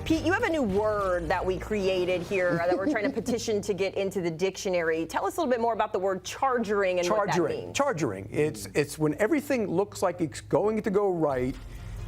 Pete, you have a new word that we created here that we're trying to petition to get into the dictionary. Tell us a little bit more about the word chargering and what that means. Chargering. It's when everything looks like it's going to go right,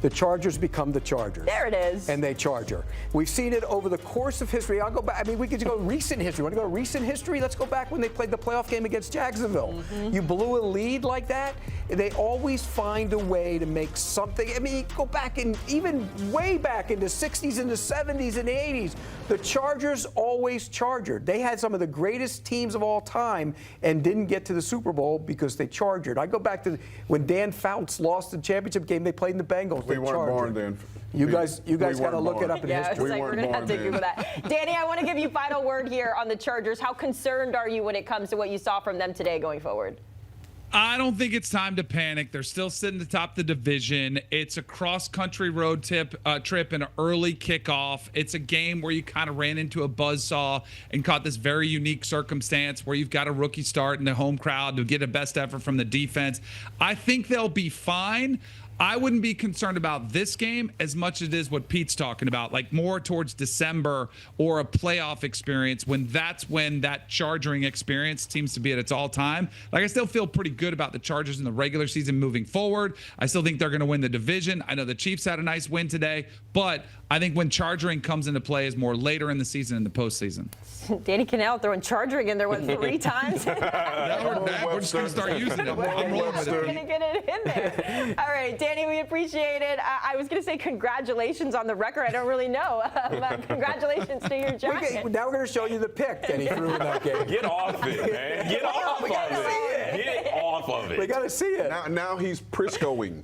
the Chargers become the Chargers. There it is. And they charger. We've seen it over the course of history. I'll go back. I mean, we could go recent history. Want to go recent history? Let's go back when they played the playoff game against Jacksonville. You blew a lead like that. They always find a way to make something. I mean, go back and even way back in the 60s and the 70s and the 80s. The Chargers always chargered. They had some of the greatest teams of all time and didn't get to the Super Bowl because they chargered. I go back to when Dan Fouts lost the championship game they played in the Bengals. We weren't born then. You guys got to look it up in history. We're going to have to Google that. Danny, I want to give you final word here on the Chargers. How concerned are you when it comes to what you saw from them today going forward? I don't think it's time to panic. They're still sitting atop the division. It's a cross-country road trip and an early kickoff. It's a game where you kind of ran into a buzzsaw and caught this very unique circumstance where you've got a rookie start in the home crowd to get a best effort from the defense. I think they'll be fine. I wouldn't be concerned about this game as much as it is what Pete's talking about, like more towards December or a playoff experience when that charging experience seems to be at its all-time. Like, I still feel pretty good about the Chargers in the regular season moving forward. I still think they're going to win the division. I know the Chiefs had a nice win today, but I think when charging comes into play is more later in the season in the postseason. Danny Kanell throwing charging in there, 3 times? We're just going to start using it. I'm rolling with it. We're going to get it in there. All right, Danny, we appreciate it. I was going to say congratulations on the record. I don't really know. Congratulations to your Giants. Now we're going to show you the pick that he threw in that game. Get off it, man. Get off of it. Get off of it. We got to see it. Now he's Priscoing.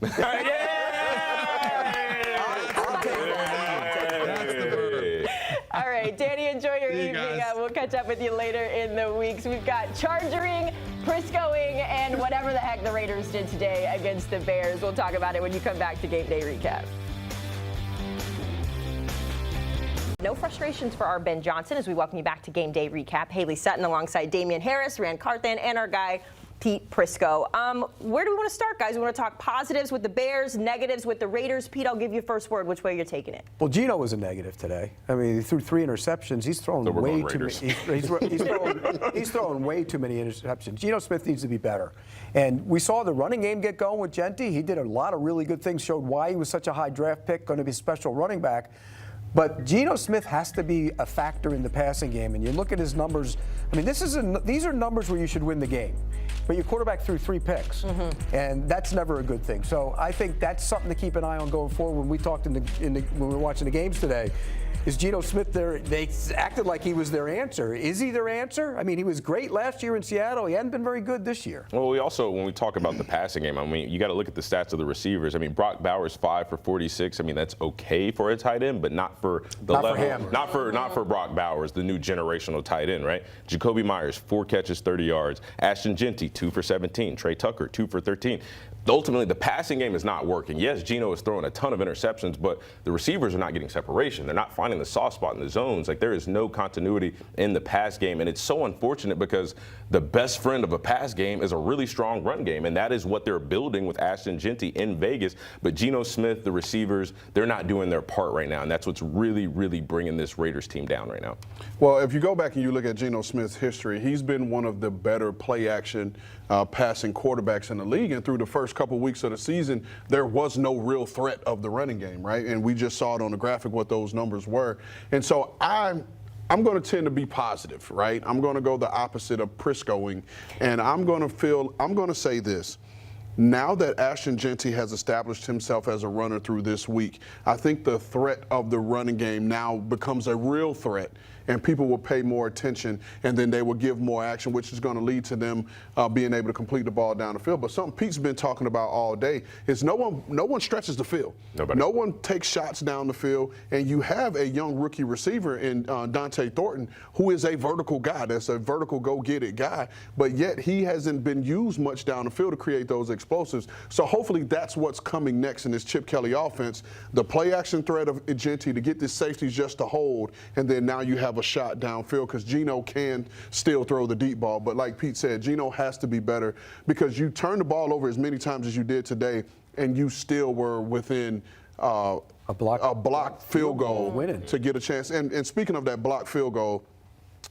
All right, Danny, enjoy your evening. We'll catch up with you later in the weeks. We've got chargering, Priscoing, and whatever the heck the Raiders did today against the Bears. We'll talk about it when you come back to Game Day Recap. No frustrations for our Ben Johnson as we welcome you back to Game Day Recap. Haley Sutton alongside Damien Harris, Rand Carthon, and our guy, Pete Prisco. Where do we want to start, guys? We want to talk positives with the Bears, negatives with the Raiders. Pete, I'll give you first word. Which way you're taking it? Well, Geno was a negative today. I mean, he threw 3 interceptions. He's throwing way too many. He's throwing way too many interceptions. Geno Smith needs to be better. And we saw the running game get going with Jeanty. He did a lot of really good things. Showed why he was such a high draft pick, going to be a special running back. But Geno Smith has to be a factor in the passing game. And you look at his numbers. I mean, these are numbers where you should win the game. But your quarterback threw 3 picks, and that's never a good thing. So I think that's something to keep an eye on going forward. When we talked when we were watching the games today, is Geno Smith there? They acted like he was their answer. Is he their answer? I mean, he was great last year in Seattle. He hadn't been very good this year. Well, we also, when we talk about the passing game, I mean, you got to look at the stats of the receivers. I mean, Brock Bowers 5 for 46. I mean, that's okay for a tight end, but not for the level. For him. Not for Brock Bowers, the new generational tight end, right? Jacoby Myers 4 catches, 30 yards. Ashton Jeanty 2 for 17. Trey Tucker 2 for 13. Ultimately, the passing game is not working. Yes, Geno is throwing a ton of interceptions, but the receivers are not getting separation. They're not finding the soft spot in the zones. Like, there is no continuity in the pass game, and it's so unfortunate because the best friend of a pass game is a really strong run game, and that is what they're building with Ashton Jeanty in Vegas. But Geno Smith, the receivers, they're not doing their part right now, and that's what's really, really bringing this Raiders team down right now. Well, if you go back and you look at Geno Smith's history, he's been one of the better play-action passing quarterbacks in the league, and through the first couple weeks of the season, there was no real threat of the running game, right? And we just saw it on the graphic what those numbers were. And so I'm going to tend to be positive, right? I'm going to go the opposite of Priscoing, and I'm going to say this. Now that Ashton Jeanty has established himself as a runner through this week, I think the threat of the running game now becomes a real threat, and people will pay more attention, and then they will give more action, which is going to lead to them being able to complete the ball down the field. But something Pete's been talking about all day is no one stretches the field. Nobody. No one takes shots down the field, and you have a young rookie receiver in Dante Thornton, who is a vertical guy. That's a vertical go-get-it guy, but yet he hasn't been used much down the field to create those explosives. So hopefully that's what's coming next in this Chip Kelly offense, the play-action threat of Jeanty to get the safeties just to hold, and then now you have a shot downfield because Geno can still throw the deep ball. But like Pete said, Geno has to be better because you turn the ball over as many times as you did today, and you still were within a blocked field goal winning to get a chance. And speaking of that blocked field goal,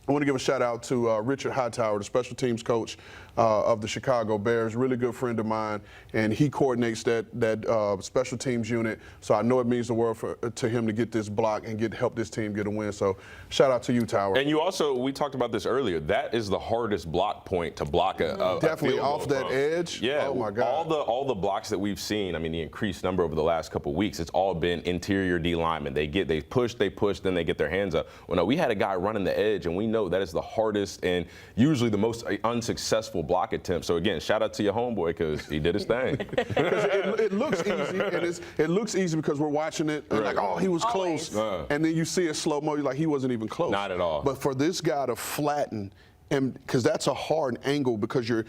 I want to give a shout out to Richard Hightower, the special teams coach of the Chicago Bears, really good friend of mine, and he coordinates that special teams unit. So I know it means the world to him to get this block and help this team get a win. So shout out to you, Tower. And you also, we talked about this earlier, that is the hardest block point to block a definitely field off goal that from. edge. Yeah, oh my God. All the blocks that we've seen, I mean, the increased number over the last couple of weeks, it's all been interior D linemen. They push, then they get their hands up. Well, no, we had a guy running the edge, and we know that is the hardest and usually the most unsuccessful block attempt. So again, shout out to your homeboy because he did his thing. It looks easy, and it looks easy because we're watching it and like, oh, he was close, and then you see it slow mo, you're like, he wasn't even close. Not at all. But for this guy to flatten And because that's a hard angle, because you're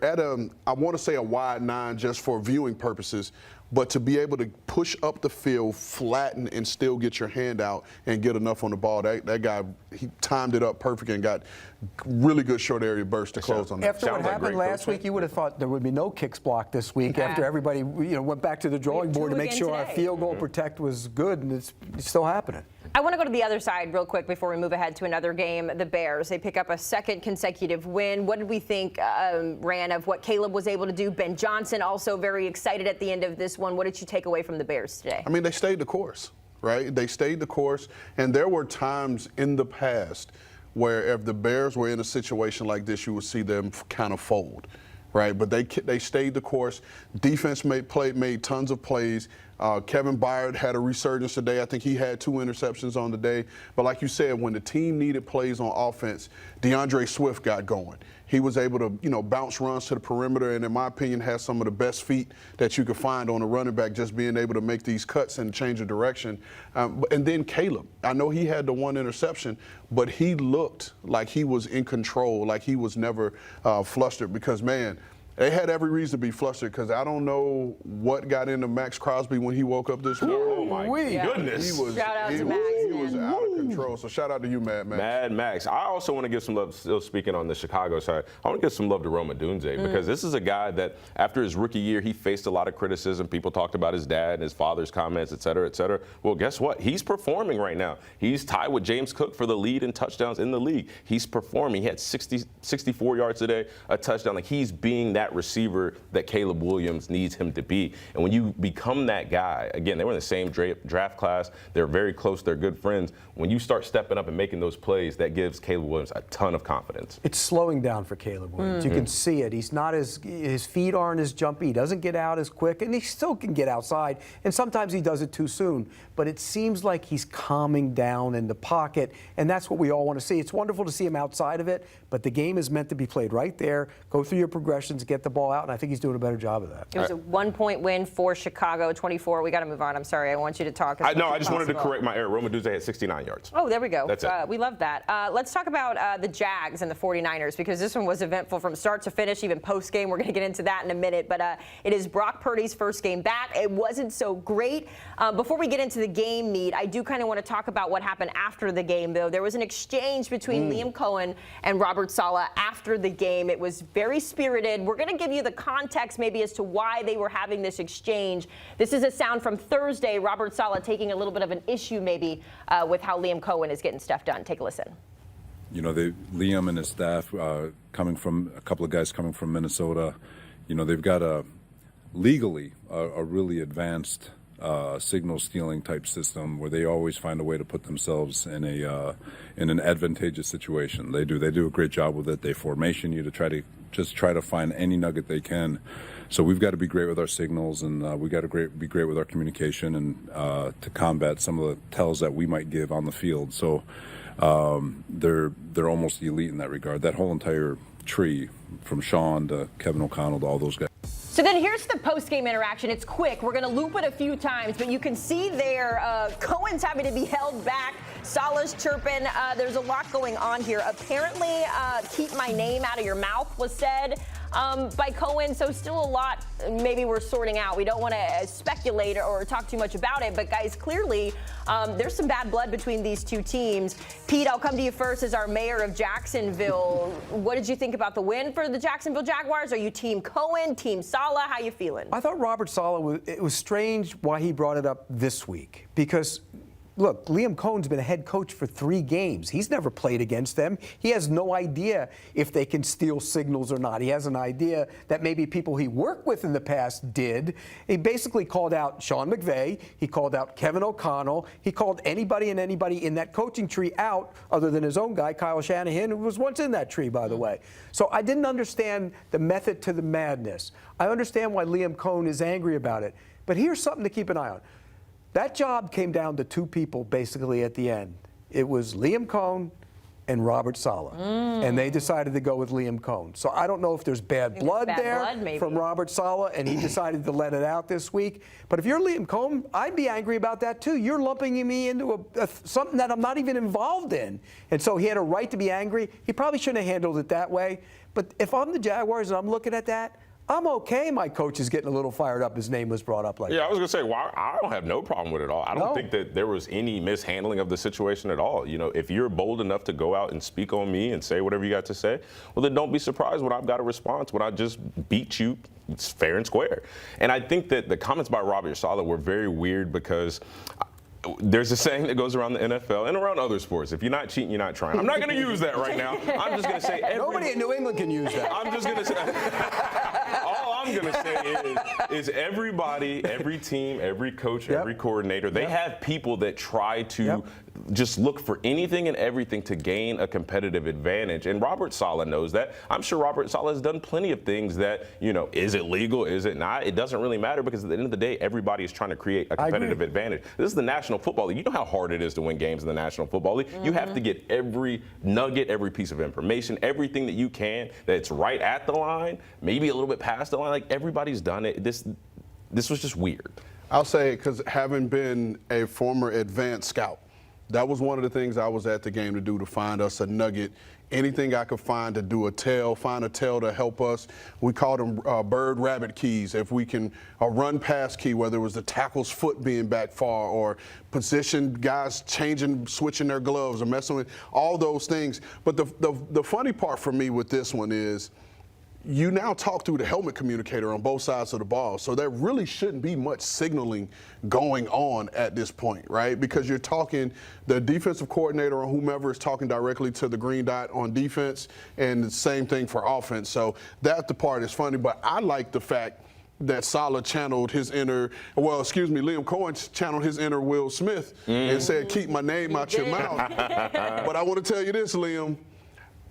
at I want to say a wide 9 just for viewing purposes, but to be able to push up the field, flatten, and still get your hand out and get enough on the ball, that guy, he timed it up perfect and got really good short area burst to close on that. After what happened last week, you would have thought there would be no kicks blocked this week after everybody went back to the drawing board to make sure our field goal protect was good, and it's still happening. I want to go to the other side real quick before we move ahead to another game. The Bears, they pick up a second consecutive win. What did we think, Ran, of what Caleb was able to do? Ben Johnson also very excited at the end of this one. What did you take away from the Bears today? I mean, they stayed the course, right? They stayed the course, and there were times in the past where if the Bears were in a situation like this, you would see them kind of fold, right? But they stayed the course. Defense made tons of plays. Kevin Byard had a resurgence today. I think he had 2 interceptions on the day. But like you said, when the team needed plays on offense, DeAndre Swift got going. He was able to, bounce runs to the perimeter, and in my opinion, has some of the best feet that you could find on a running back, just being able to make these cuts and change of direction. And then Caleb, I know he had the 1 interception, but he looked like he was in control, like he was never flustered, because, man, they had every reason to be flustered, because I don't know what got into Max Crosby when he woke up this morning. Oh, my goodness. Shout out to Max. He was out of control. So shout out to you, Mad Max. Mad Max. I also want to give some love, still speaking on the Chicago side, I want to give some love to Rome Odunze, because this is a guy that after his rookie year, he faced a lot of criticism. People talked about his dad and his father's comments, et cetera, et cetera. Well, guess what? He's performing right now. He's tied with James Cook for the lead in touchdowns in the league. He's performing. He had 64 yards today, a touchdown. Like, he's being that receiver that Caleb Williams needs him to be. And when you become that guy, again, they were in the same draft class. They're very close. They're good friends. When you start stepping up and making those plays, that gives Caleb Williams a ton of confidence. It's slowing down for Caleb Williams. You can see it. He's not his feet aren't as jumpy. He doesn't get out as quick, and he still can get outside. And sometimes he does it too soon. But it seems like he's calming down in the pocket, and that's what we all want to see. It's wonderful to see him outside of it, but the game is meant to be played right there. Go through your progressions, get the ball out, and I think he's doing a better job of that. It was a 1-point win for Chicago, 24. We got to move on. I'm sorry. I want you to talk. I just wanted to correct my error. Rome Odunze had 69 yards. Oh, there we go. That's it. We love that. Let's talk about the Jags and the 49ers, because this one was eventful from start to finish, even post-game. We're going to get into that in a minute. But it is Brock Purdy's first game back. It wasn't so great. Before we get into the game meat, I do kind of want to talk about what happened after the game, though. There was an exchange between Liam Cohen and Robert Saleh after the game. It was very spirited. We're going to give you the context maybe as to why they were having this exchange. This is a sound from Thursday. Robert Saleh taking a little bit of an issue maybe with how Liam Cohen is getting stuff done. Take a listen. Liam and his staff, coming from a couple of guys coming from Minnesota, they've got legally a really advanced signal stealing type system where they always find a way to put themselves in an advantageous situation. They do a great job with it. They formation you to try to find any nugget they can. So we've got to be great with our signals, and we got to be great with our communication, and to combat some of the tells that we might give on the field. So they're almost elite in that regard. That whole entire tree, from Sean to Kevin O'Connell to all those guys. So then here's the post-game interaction. It's quick. We're going to loop it a few times, but you can see there Cohen's having to be held back. Saleh's chirping. There's a lot going on here. Apparently, keep my name out of your mouth was said by Cohen. So still a lot maybe we're sorting out. We don't want to speculate or talk too much about it. But, guys, clearly there's some bad blood between these two teams. Pete, I'll come to you first as our mayor of Jacksonville. What did you think about the win for the Jacksonville Jaguars? Are you team Cohen, team Saleh? How you feeling? I thought Robert Saleh, it was strange why he brought it up this week, because look, Liam Cohen's been a head coach for 3 games. He's never played against them. He has no idea if they can steal signals or not. He has an idea that maybe people he worked with in the past did. He basically called out Sean McVay. He called out Kevin O'Connell. He called anybody and anybody in that coaching tree out other than his own guy, Kyle Shanahan, who was once in that tree, by the way. So I didn't understand the method to the madness. I understand why Liam Cohen is angry about it. But here's something to keep an eye on. That job came down to 2 people basically at the end. It was Liam Cohen and Robert Saleh. And they decided to go with Liam Cohen. So I don't know if there's bad blood there from Robert Saleh, and he decided to let it out this week. But if you're Liam Cohen, I'd be angry about that too. You're lumping me into something that I'm not even involved in. And so he had a right to be angry. He probably shouldn't have handled it that way. But if I'm the Jaguars and I'm looking at that, I'm okay. My coach is getting a little fired up. His name was brought up like that. Yeah, I was going to say, well, I don't have no problem with it at all. I don't think that there was any mishandling of the situation at all. You know, if you're bold enough to go out and speak on me and say whatever you got to say, well, then don't be surprised when I've got a response, when I just beat you fair and square. And I think that the comments by Robert Saleh were very weird because there's a saying that goes around the NFL and around other sports. If you're not cheating, you're not trying. I'm not going to use that right now. I'm just going to say nobody in New England can use that. I'm just going to say all I'm going to say is everybody, every team, every coach, every coordinator, they have people that try to just look for anything and everything to gain a competitive advantage. And Robert Saleh knows that. I'm sure Robert Saleh has done plenty of things that, you know, is it legal, is it not? It doesn't really matter because at the end of the day, everybody is trying to create a competitive advantage. This is the National Football League. You know how hard it is to win games in the National Football League. You have to get every nugget, every piece of information, everything that you can that's right at the line, maybe a little bit past the line. Like, everybody's done it. This was just weird. I'll say, because having been a former advanced scout, that was one of the things I was at the game to do, to find us a nugget. Anything I could find to do find a tail to help us. We called them bird rabbit keys. If we can, a run pass key, whether it was the tackle's foot being back far or position guys switching their gloves or messing with all those things. But the funny part for me with this one is, you now talk through the helmet communicator on both sides of the ball. So there really shouldn't be much signaling going on at this point, right? Because you're talking, the defensive coordinator or whomever is talking directly to the green dot on defense, and the same thing for offense. So that the part is funny, but I like the fact that Saleh channeled his inner, Liam Cohen channeled his inner Will Smith and said, keep my name out your mouth. But I want to tell you this, Liam.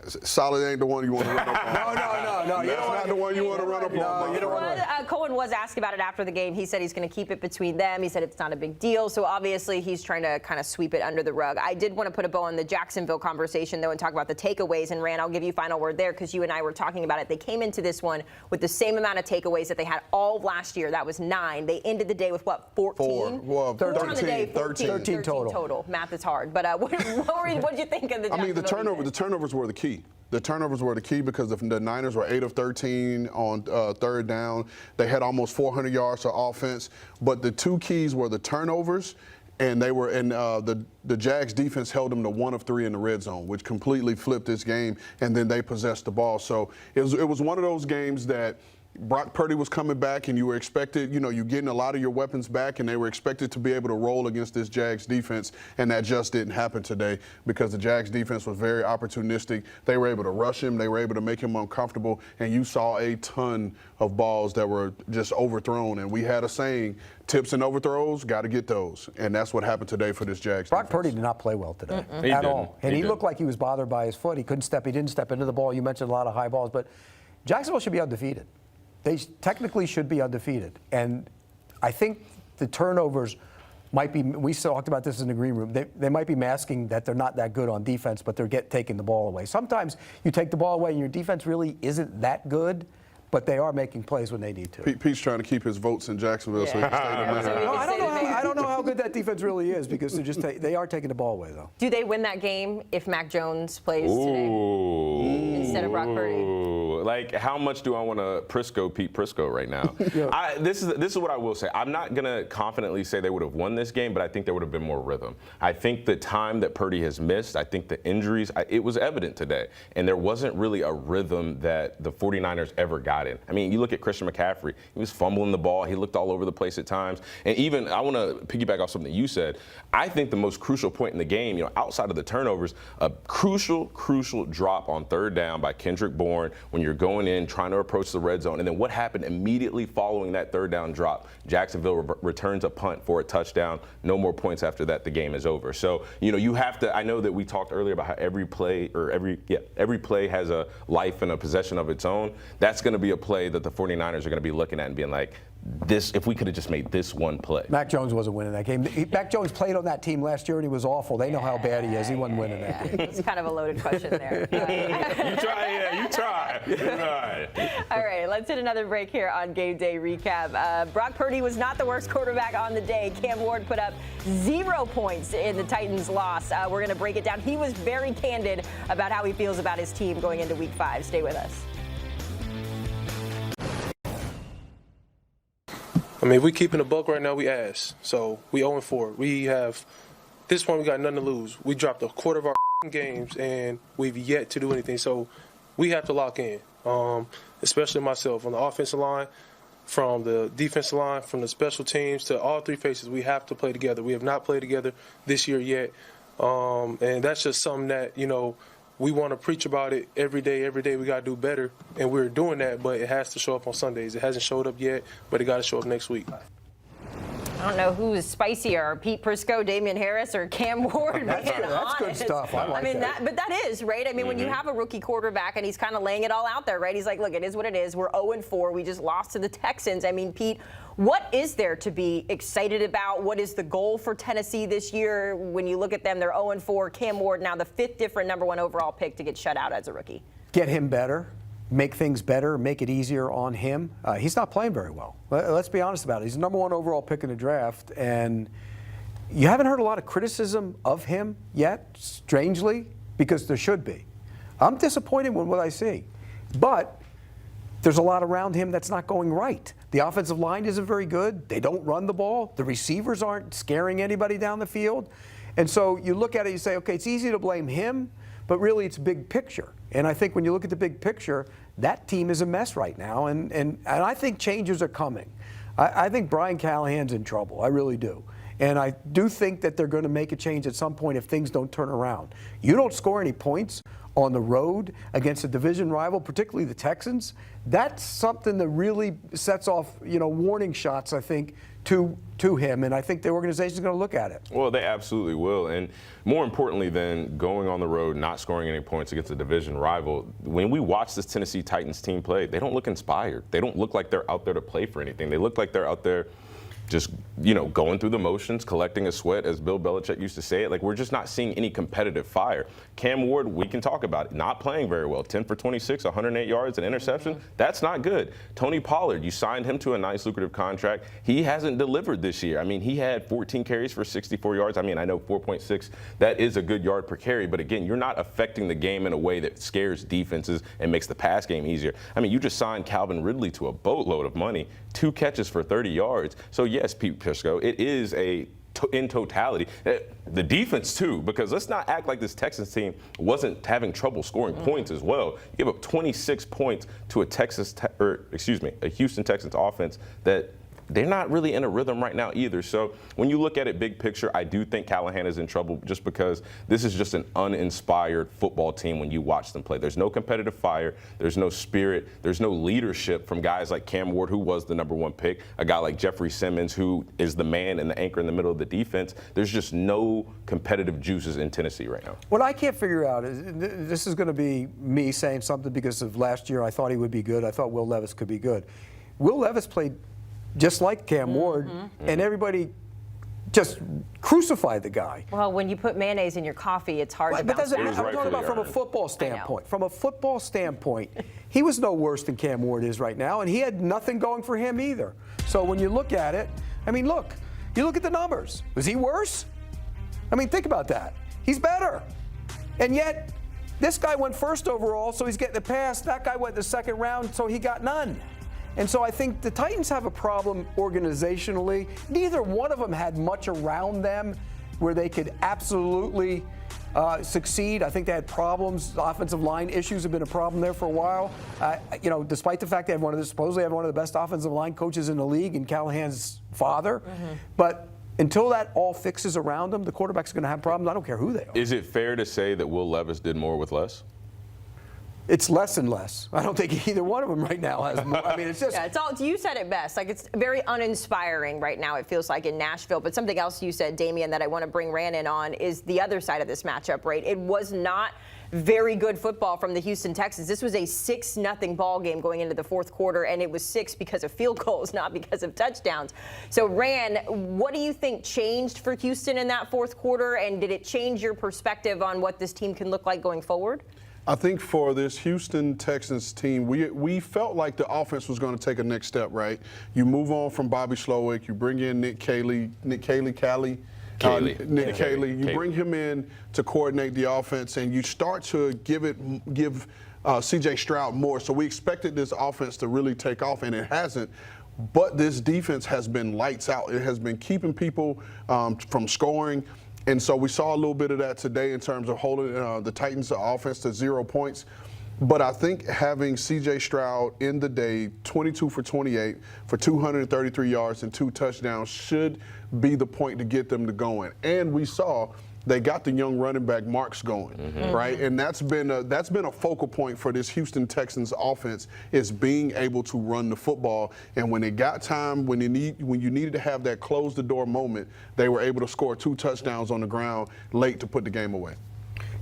Saleh ain't the one you want to run up on. No. That's not the one you want to run up on. Cohen was asked about it after the game. He said he's going to keep it between them. He said it's not a big deal. So obviously he's trying to kind of sweep it under the rug. I did want to put a bow on the Jacksonville conversation, though, and talk about the takeaways. And Rand, I'll give you final word there because you and I were talking about it. They came into this one with the same amount of takeaways that they had all of last year. That was 9. They ended the day with, what, 14? 13 total. Math is hard. But what did you think of the Jacksonville the turnovers were the key. The turnovers were the key because the Niners were 8 of 13 on third down. They had almost 400 yards of offense. But the two keys were the turnovers, and they were the Jags defense held them to 1 of 3 in the red zone, which completely flipped this game. And then they possessed the ball. So it was one of those games that Brock Purdy was coming back, and you were expected, you're getting a lot of your weapons back, and they were expected to be able to roll against this Jags defense, and that just didn't happen today because the Jags defense was very opportunistic. They were able to rush him. They were able to make him uncomfortable, and you saw a ton of balls that were just overthrown. And we had a saying, tips and overthrows, got to get those. And that's what happened today for this Jags Brock defense. Purdy did not play well today at all. And he looked like he was bothered by his foot. He didn't step into the ball. You mentioned a lot of high balls, but Jacksonville should be undefeated. They technically should be undefeated. And I think the turnovers might be, we talked about this in the green room, they might be masking that they're not that good on defense, but they're taking the ball away. Sometimes you take the ball away and your defense really isn't that good, but they are making plays when they need to. Pete's trying to keep his votes in Jacksonville so he can stay in Atlanta. No, I don't know how good that defense really is because they are taking the ball away, though. Do they win that game if Mac Jones plays today instead of Brock Purdy? Like, how much do I want to Pete Prisco right now? This is what I will say. I'm not going to confidently say they would have won this game, but I think there would have been more rhythm. I think the time that Purdy has missed, I think the injuries, it was evident today. And there wasn't really a rhythm that the 49ers ever got in. I mean, you look at Christian McCaffrey. He was fumbling the ball. He looked all over the place at times. And even, I want to piggyback off something you said. I think the most crucial point in the game, outside of the turnovers, a crucial drop on third down by Kendrick Bourne when you're you're going in, trying to approach the red zone. And then what happened immediately following that third down drop? Jacksonville returns a punt for a touchdown. No more points after that. The game is over. So, you have to, I know that we talked earlier about how every play has a life and a possession of its own. That's going to be a play that the 49ers are going to be looking at and being like, if we could have just made this one play. Mac Jones wasn't winning that game. Mac Jones played on that team last year, and he was awful. They know how bad he is. He wasn't winning that game. It's kind of a loaded question there. You try. All right, let's hit another break here on Game Day Recap. Brock Purdy was not the worst quarterback on the day. Cam Ward put up 0 points in the Titans' loss. We're going to break it down. He was very candid about how he feels about his team going into Week 5. Stay with us. I mean, if we keeping the buck right now, we ass. So we 0-4. We have, at this point, we got nothing to lose. We dropped a quarter of our games, and we've yet to do anything. So we have to lock in, especially myself on the offensive line, from the defensive line, from the special teams to all three faces. We have to play together. We have not played together this year yet, and that's just something that, we want to preach about it every day. Every day we got to do better, and we're doing that, but it has to show up on Sundays. It hasn't showed up yet, but it got to show up next week. I don't know who's spicier, Pete Prisco, Damien Harris, or Cam Ward. That's good stuff. I like that. But that is, right? I mean, when you have a rookie quarterback and he's kind of laying it all out there, right? He's like, look, it is what it is. We're 0-4. We just lost to the Texans. I mean, Pete, what is there to be excited about? What is the goal for Tennessee this year? When you look at them, they're 0-4. Cam Ward, now the 5th different #1 overall pick to get shut out as a rookie. Get him better. Make things better, make it easier on him. He's not playing very well. Let's be honest about it. He's the #1 overall pick in the draft, and you haven't heard a lot of criticism of him yet, strangely, because there should be. I'm disappointed with what I see, but there's a lot around him that's not going right. The offensive line isn't very good. They don't run the ball. The receivers aren't scaring anybody down the field. And so you look at it, you say, okay, it's easy to blame him, but really it's big picture. And I think when you look at the big picture, that team is a mess right now, and I think changes are coming. I think Brian Callahan's in trouble. I really do. And I do think that they're going to make a change at some point if things don't turn around. You don't score any points on the road against a division rival, particularly the Texans. That's something that really sets off, warning shots, I think, to him, and I think the organization's going to look at it. Well, they absolutely will, and more importantly than going on the road, not scoring any points against a division rival, when we watch this Tennessee Titans team play, they don't look inspired. They don't look like they're out there to play for anything. They look like they're out there just, going through the motions, collecting a sweat, as Bill Belichick used to say it. Like, we're just not seeing any competitive fire. Cam Ward, we can talk about it, not playing very well. 10 for 26, 108 yards, an interception. That's not good. Tony Pollard, you signed him to a nice, lucrative contract. He hasn't delivered this year. I mean, he had 14 carries for 64 yards. I mean, I know 4.6, that is a good yard per carry. But again, you're not affecting the game in a way that scares defenses and makes the pass game easier. I mean, you just signed Calvin Ridley to a boatload of money, 2 catches for 30 yards. So, yes, Pete Prisco, it is in totality. The defense, too, because let's not act like this Texans team wasn't having trouble scoring points as well. You give up 26 points to a Houston Texans offense that they're not really in a rhythm right now either. So when you look at it big picture, I do think Callahan is in trouble just because this is just an uninspired football team when you watch them play. There's no competitive fire. There's no spirit. There's no leadership from guys like Cam Ward, who was the #1 pick, a guy like Jeffrey Simmons, who is the man and the anchor in the middle of the defense. There's just no competitive juices in Tennessee right now. What I can't figure out is, this is going to be me saying something because of last year I thought he would be good. I thought Will Levis could be good. Will Levis played just like Cam Ward, and everybody just crucified the guy. Well, when you put mayonnaise in your coffee, it's hard to bounce back. I'm talking about from a football standpoint. From a football standpoint, he was no worse than Cam Ward is right now, and he had nothing going for him either. So when you look at it, I mean, you look at the numbers. Was he worse? I mean, think about that. He's better. And yet, this guy went first overall, so he's getting the pass. That guy went the second round, so he got none. And so I think the Titans have a problem organizationally. Neither one of them had much around them where they could absolutely succeed. I think they had problems. The offensive line issues have been a problem there for a while. Despite the fact they have supposedly have one of the best offensive line coaches in the league and Callahan's father. But until that all fixes around them, the quarterback's going to have problems. I don't care who they are. Is it fair to say that Will Levis did more with less? it's less and less. I don't think either one of them right now has more. I mean, it's just. Yeah, it's all, you said it best. Like, it's very uninspiring right now, it feels like, in Nashville. But something else you said, Damien, that I want to bring Rand in on is the other side of this matchup, right? It was not very good football from the Houston Texans. This was a 6-0 ball game going into the fourth quarter, and it was 6 because of field goals, not because of touchdowns. So, Rand, what do you think changed for Houston in that fourth quarter, and did it change your perspective on what this team can look like going forward? I think for this Houston Texans team, we felt like the offense was going to take a next step, right? You move on from Bobby Slowick, you bring in Nick Caley. You bring him in to coordinate the offense, and you start to give C.J. Stroud more. So we expected this offense to really take off, and it hasn't. But this defense has been lights out. It has been keeping people from scoring. And so we saw a little bit of that today in terms of holding the Titans' offense to 0 points. But I think having C.J. Stroud in the day, 22 for 28 for 233 yards and 2 touchdowns, should be the point to get them to going. And we saw they got the young running back Marks going, right? And that's been a focal point for this Houston Texans offense, is being able to run the football. And when they got time, when you needed to have that close the door moment, they were able to score 2 touchdowns on the ground late to put the game away.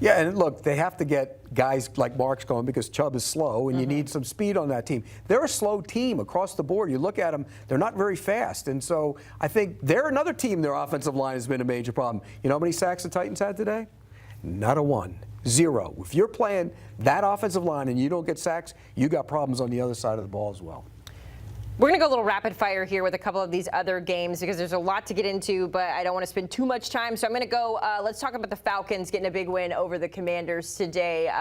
Yeah, and look, they have to get guys like Marks going because Chubb is slow, and you need some speed on that team. They're a slow team across the board. You look at them, they're not very fast. And so I think they're another team, their offensive line has been a major problem. You know how many sacks the Titans had today? Not a one. 0. If you're playing that offensive line and you don't get sacks, you got problems on the other side of the ball as well. We're going to go a little rapid fire here with a couple of these other games because there's a lot to get into, but I don't want to spend too much time. So I'm going to go, let's talk about the Falcons getting a big win over the Commanders today.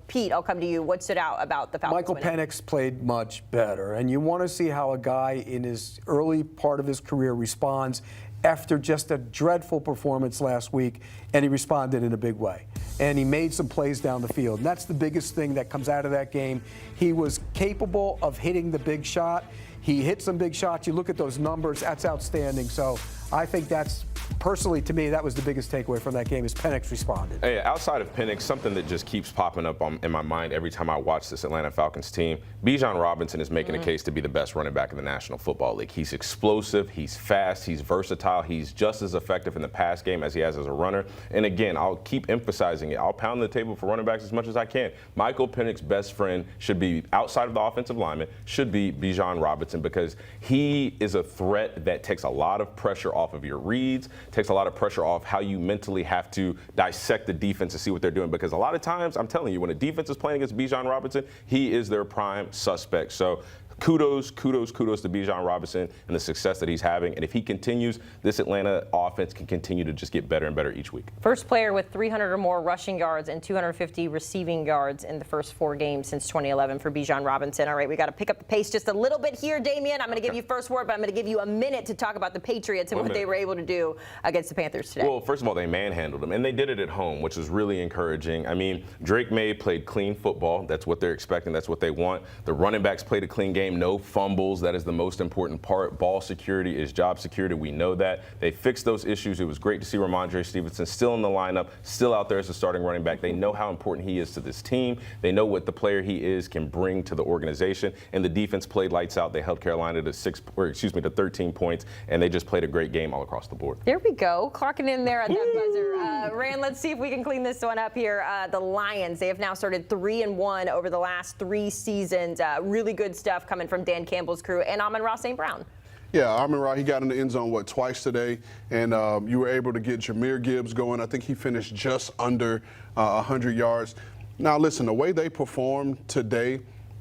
Pete, I'll come to you. What stood out about the Falcons? Michael Penix played much better, and you want to see how a guy in his early part of his career responds after just a dreadful performance last week, and he responded in a big way. And he made some plays down the field. And that's the biggest thing that comes out of that game. He was capable of hitting the big shot. He hit some big shots. You look at those numbers, that's outstanding. So I think that's, personally to me, that was the biggest takeaway from that game, is Penix responded. Hey, outside of Penix, something that just keeps popping up in my mind every time I watch this Atlanta Falcons team, Bijan Robinson is making a case to be the best running back in the National Football League. He's explosive, he's fast, he's versatile, he's just as effective in the pass game as he has as a runner. And again, I'll keep emphasizing it. I'll pound the table for running backs as much as I can. Michael Penix's best friend should be, outside of the offensive lineman, should be Bijan Robinson, because he is a threat that takes a lot of pressure off of your reads, takes a lot of pressure off how you mentally have to dissect the defense and see what they're doing. Because a lot of times, I'm telling you, when a defense is playing against Bijan Robinson, he is their prime suspect. So kudos to Bijan Robinson and the success that he's having. And if he continues, this Atlanta offense can continue to just get better and better each week. First player with 300 or more rushing yards and 250 receiving yards in the first 4 games since 2011 for Bijan Robinson. All right, we got to pick up the pace just a little bit here, Damien. I'm going to give you first word, but I'm going to give you a minute to talk about the Patriots and what they were able to do against the Panthers today. Well, first of all, they manhandled them, and they did it at home, which was really encouraging. I mean, Drake May played clean football. That's what they're expecting. That's what they want. The running backs played a clean game. No fumbles. That is the most important part. Ball security is job security. We know that. They fixed those issues. It was great to see Ramondre Stevenson still in the lineup, still out there as a starting running back. They know how important he is to this team. They know what the player he is can bring to the organization. And the defense played lights out. They held Carolina to 13 points, and they just played a great game all across the board. There we go. Clocking in there at that buzzer. Rand, let's see if we can clean this one up here. The Lions, they have now started 3-1 over the last 3 seasons. Really good stuff coming from Dan Campbell's crew and Amon-Ra St. Brown. Yeah, Amon-Ra, he got in the end zone, twice today, and you were able to get Jahmyr Gibbs going. I think he finished just under 100 yards. Now, listen, the way they performed today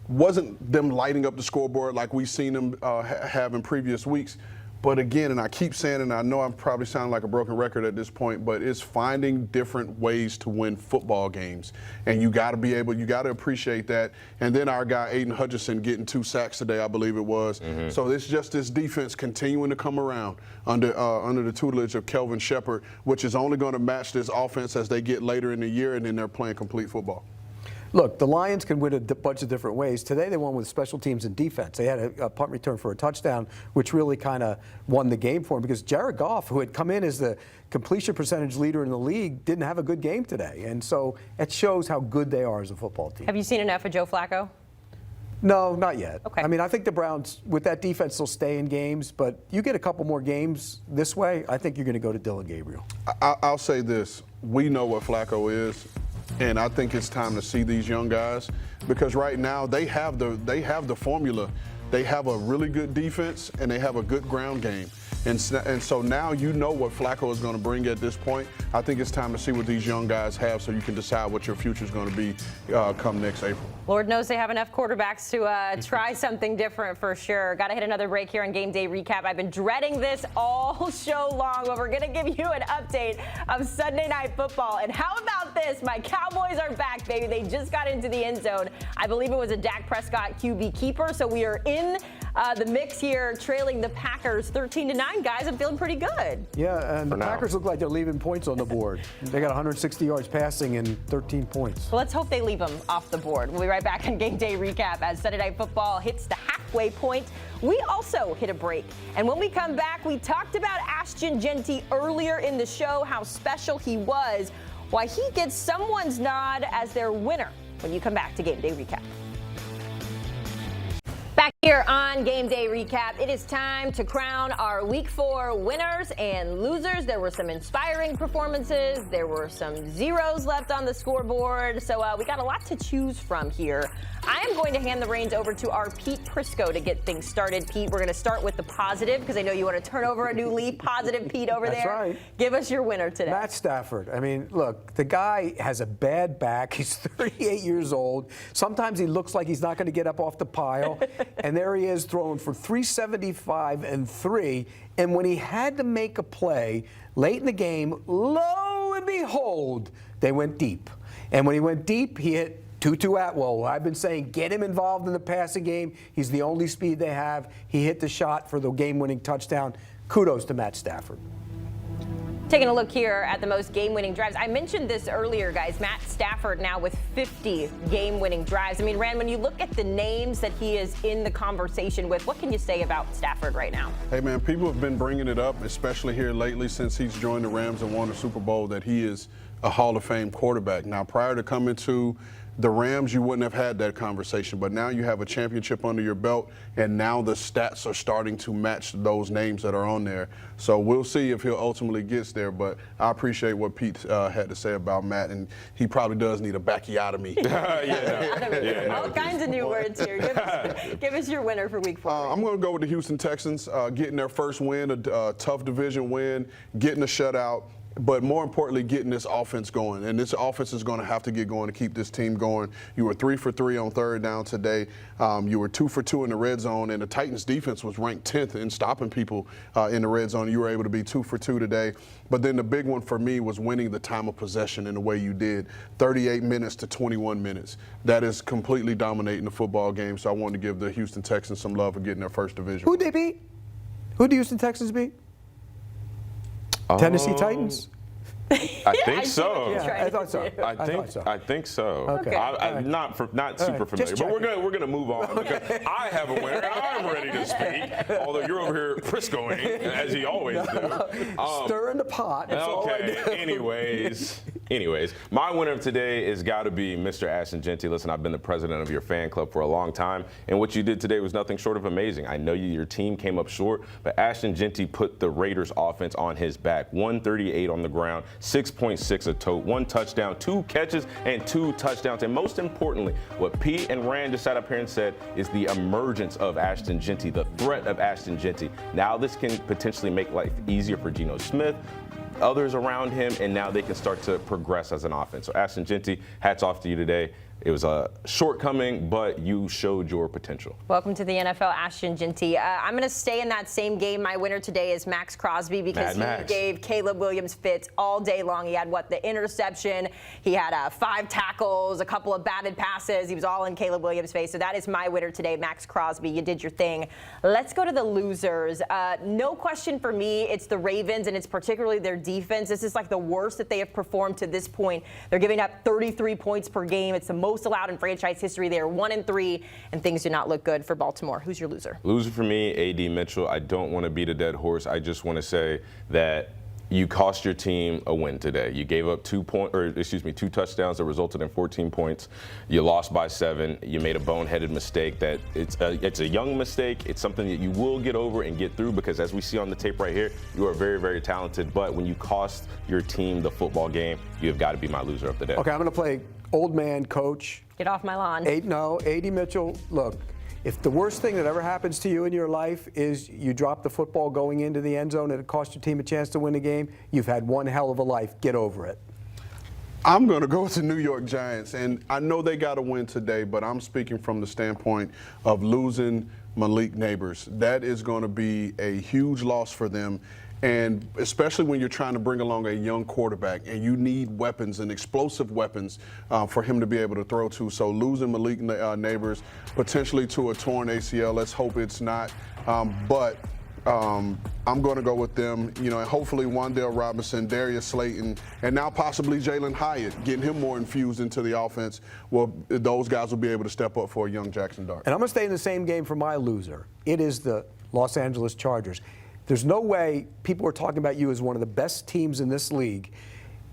wasn't them lighting up the scoreboard like we've seen them have in previous weeks. But again, and I keep saying, and I know I'm probably sounding like a broken record at this point, but it's finding different ways to win football games. And you got to appreciate that. And then our guy, Aiden Hutchinson, getting 2 sacks today, I believe it was. So it's just this defense continuing to come around under the tutelage of Kelvin Shepard, which is only going to match this offense as they get later in the year, and then they're playing complete football. Look, the Lions can win a bunch of different ways. Today they won with special teams and defense. They had a punt return for a touchdown, which really kind of won the game for them because Jared Goff, who had come in as the completion percentage leader in the league, didn't have a good game today. And so it shows how good they are as a football team. Have you seen enough of Joe Flacco? No, not yet. Okay. I mean, I think the Browns, with that defense, they'll stay in games. But you get a couple more games this way, I think you're going to go to Dylan Gabriel. I'll say this. We know what Flacco is. And I think it's time to see these young guys because right now they have the formula. They have a really good defense and they have a good ground game. And so now you know what Flacco is going to bring at this point. I think it's time to see what these young guys have so you can decide what your future is going to be come next April. Lord knows they have enough quarterbacks to try something different for sure. Got to hit another break here on Game Day Recap. I've been dreading this all show long, but we're going to give you an update of Sunday Night Football. And how about this? My Cowboys are back, baby. They just got into the end zone. I believe it was a Dak Prescott QB keeper, so we are in the mix here, trailing the Packers 13-9. Guys, I'm feeling pretty good. Yeah, and the Packers look like they're leaving points on the board. They got 160 yards passing and 13 points. Well, let's hope they leave them off the board. We'll be right back on Game Day Recap as Sunday Night Football hits the halfway point. We also hit a break. And when we come back, we talked about Ashton Jeanty earlier in the show, how special he was, why he gets someone's nod as their winner when you come back to Game Day Recap. Back here on Game Day Recap, it is time to crown our Week 4 winners and losers. There were some inspiring performances. There were some zeros left on the scoreboard. So we got a lot to choose from here. I am going to hand the reins over to our Pete Prisco to get things started. Pete, we're going to start with the positive because I know you want to turn over a new leaf. Positive Pete over there. That's right. Give us your winner today. Matt Stafford. I mean, look, the guy has a bad back. He's 38 years old. Sometimes he looks like he's not going to get up off the pile. And there he is throwing for 375 and 3. And when he had to make a play late in the game, lo and behold, they went deep. And when he went deep, he hit Tutu Atwell. I've been saying get him involved in the passing game. He's the only speed they have. He hit the shot for the game-winning touchdown. Kudos to Matt Stafford. Taking a look here at the most game-winning drives. I mentioned this earlier, guys. Matt Stafford now with 50 game-winning drives. I mean, Rand, when you look at the names that he is in the conversation with, what can you say about Stafford right now? Hey, man, people have been bringing it up, especially here lately since he's joined the Rams and won the Super Bowl, that he is a Hall of Fame quarterback. Now, prior to coming to the Rams, you wouldn't have had that conversation, but now you have a championship under your belt, and now the stats are starting to match those names that are on there. So we'll see if he'll ultimately get there, but I appreciate what Pete had to say about Matt, and he probably does need a backiotomy. All kinds of new words here. Give us your winner for Week 4. I'm going to go with the Houston Texans, getting their first win, a tough division win, getting a shutout. But more importantly, getting this offense going. And this offense is going to have to get going to keep this team going. You were 3 for 3 on third down today. You were 2 for 2 in the red zone. And the Titans defense was ranked 10th in stopping people in the red zone. You were able to be 2 for 2 today. But then the big one for me was winning the time of possession in the way you did. 38 minutes to 21 minutes. That is completely dominating the football game. So I wanted to give the Houston Texans some love for getting their first division. Who'd they beat? Who'd the Houston Texans beat? Tennessee Titans? I think so. Yeah, I thought so. I think so. Okay. I'm not super familiar, but we're gonna move on because I have a winner and I'm ready to speak. Although you're over here Priscoing as he always do. Stirring the pot. Okay. Anyways, my winner of today has got to be Mr. Ashton Jeanty. Listen, I've been the president of your fan club for a long time, and what you did today was nothing short of amazing. I know your team came up short, but Ashton Jeanty put the Raiders offense on his back. 138 on the ground, 6.6 a tote, 1 touchdown, 2 catches, and 2 touchdowns. And most importantly, what Pete and Rand just sat up here and said is the emergence of Ashton Jeanty, the threat of Ashton Jeanty. Now this can potentially make life easier for Geno Smith, others around him, and now they can start to progress as an offense. So Ashton Jeanty, hats off to you today. It was a shortcoming, but you showed your potential. Welcome to the NFL, Ashton Jeanty. I'm going to stay in that same game. My winner today is Max Crosby because he gave Caleb Williams fits all day long. He had, the interception. He had 5 tackles, a couple of batted passes. He was all in Caleb Williams' face. So that is my winner today, Max Crosby. You did your thing. Let's go to the losers. No question for me, it's the Ravens, and it's particularly their defense. This is like the worst that they have performed to this point. They're giving up 33 points per game. It's the most most allowed in franchise history. They are 1-3, and things do not look good for Baltimore. Who's your loser? Loser for me, A.D. Mitchell. I don't want to beat a dead horse. I just want to say that you cost your team a win today. You gave up 2 touchdowns that resulted in 14 points. You lost by 7. You made a boneheaded mistake that it's a young mistake. It's something that you will get over and get through because as we see on the tape right here, you are very, very talented. But when you cost your team the football game, you have got to be my loser of the day. Okay, I'm going to play old man coach. Get off my lawn. A.D. Mitchell, look. If the worst thing that ever happens to you in your life is you drop the football going into the end zone and it cost your team a chance to win the game, you've had one hell of a life. Get over it. I'm going to go with the New York Giants, and I know they got to win today, but I'm speaking from the standpoint of losing Malik Neighbors. That is going to be a huge loss for them. And especially when you're trying to bring along a young quarterback and you need weapons and explosive weapons for him to be able to throw to. So losing Malik Neighbors potentially to a torn ACL, let's hope it's not. But I'm going to go with them, and hopefully Wan'Dale Robinson, Darius Slayton, and now possibly Jalen Hyatt, getting him more infused into the offense. Well, those guys will be able to step up for a young Jaxson Dart. And I'm going to stay in the same game for my loser. It is the Los Angeles Chargers. There's no way people are talking about you as one of the best teams in this league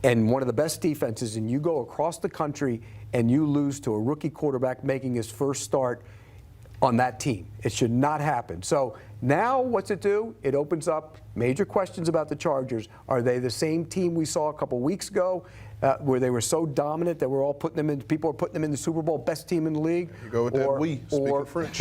and one of the best defenses, and you go across the country and you lose to a rookie quarterback making his first start on that team. It should not happen. So now what's it do? It opens up major questions about the Chargers. Are they the same team we saw a couple weeks ago where they were so dominant that people are putting them in the Super Bowl, best team in the league? You go with that speaking French.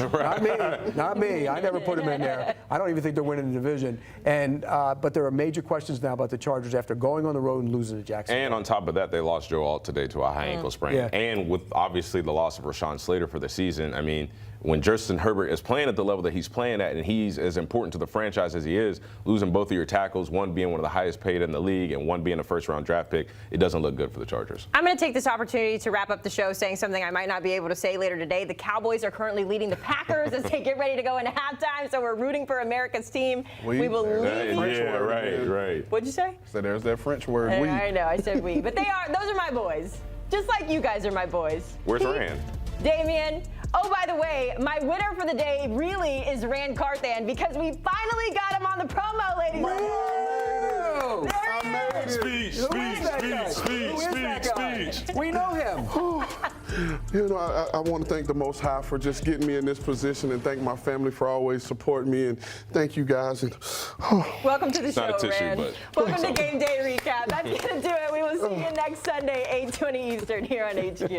Not me. I never put them in there. I don't even think they're winning the division. But there are major questions now about the Chargers after going on the road and losing to Jackson. And on top of that, they lost Joe Alt today to a high ankle sprain. Yeah. And with obviously the loss of Rashawn Slater for the season, I mean, when Justin Herbert is playing at the level that he's playing at and he's as important to the franchise as he is, losing both of your tackles, one being one of the highest paid in the league and one being a first-round draft pick, it doesn't look good for the Chargers. I'm going to take this opportunity to wrap up the show saying something I might not be able to say later today. The Cowboys are currently leading the Packers as they get ready to go into halftime, so we're rooting for America's team. We will lead. Yeah, right. What'd you say? So there's that French word, we. I know, I said we. But those are my boys. Just like you guys are my boys. Where's Rand? Damien. Oh, by the way, my winner for the day really is Rand Carthon because we finally got him on the promo, ladies and gentlemen. There he is. Speech. We know him. I want to thank the Most High for just getting me in this position and thank my family for always supporting me and thank you guys. Welcome to the show, not a tissue, Rand. but Welcome to Game Day Recap. That's going to do it. We will see you next Sunday, 8:20 Eastern here on HQ.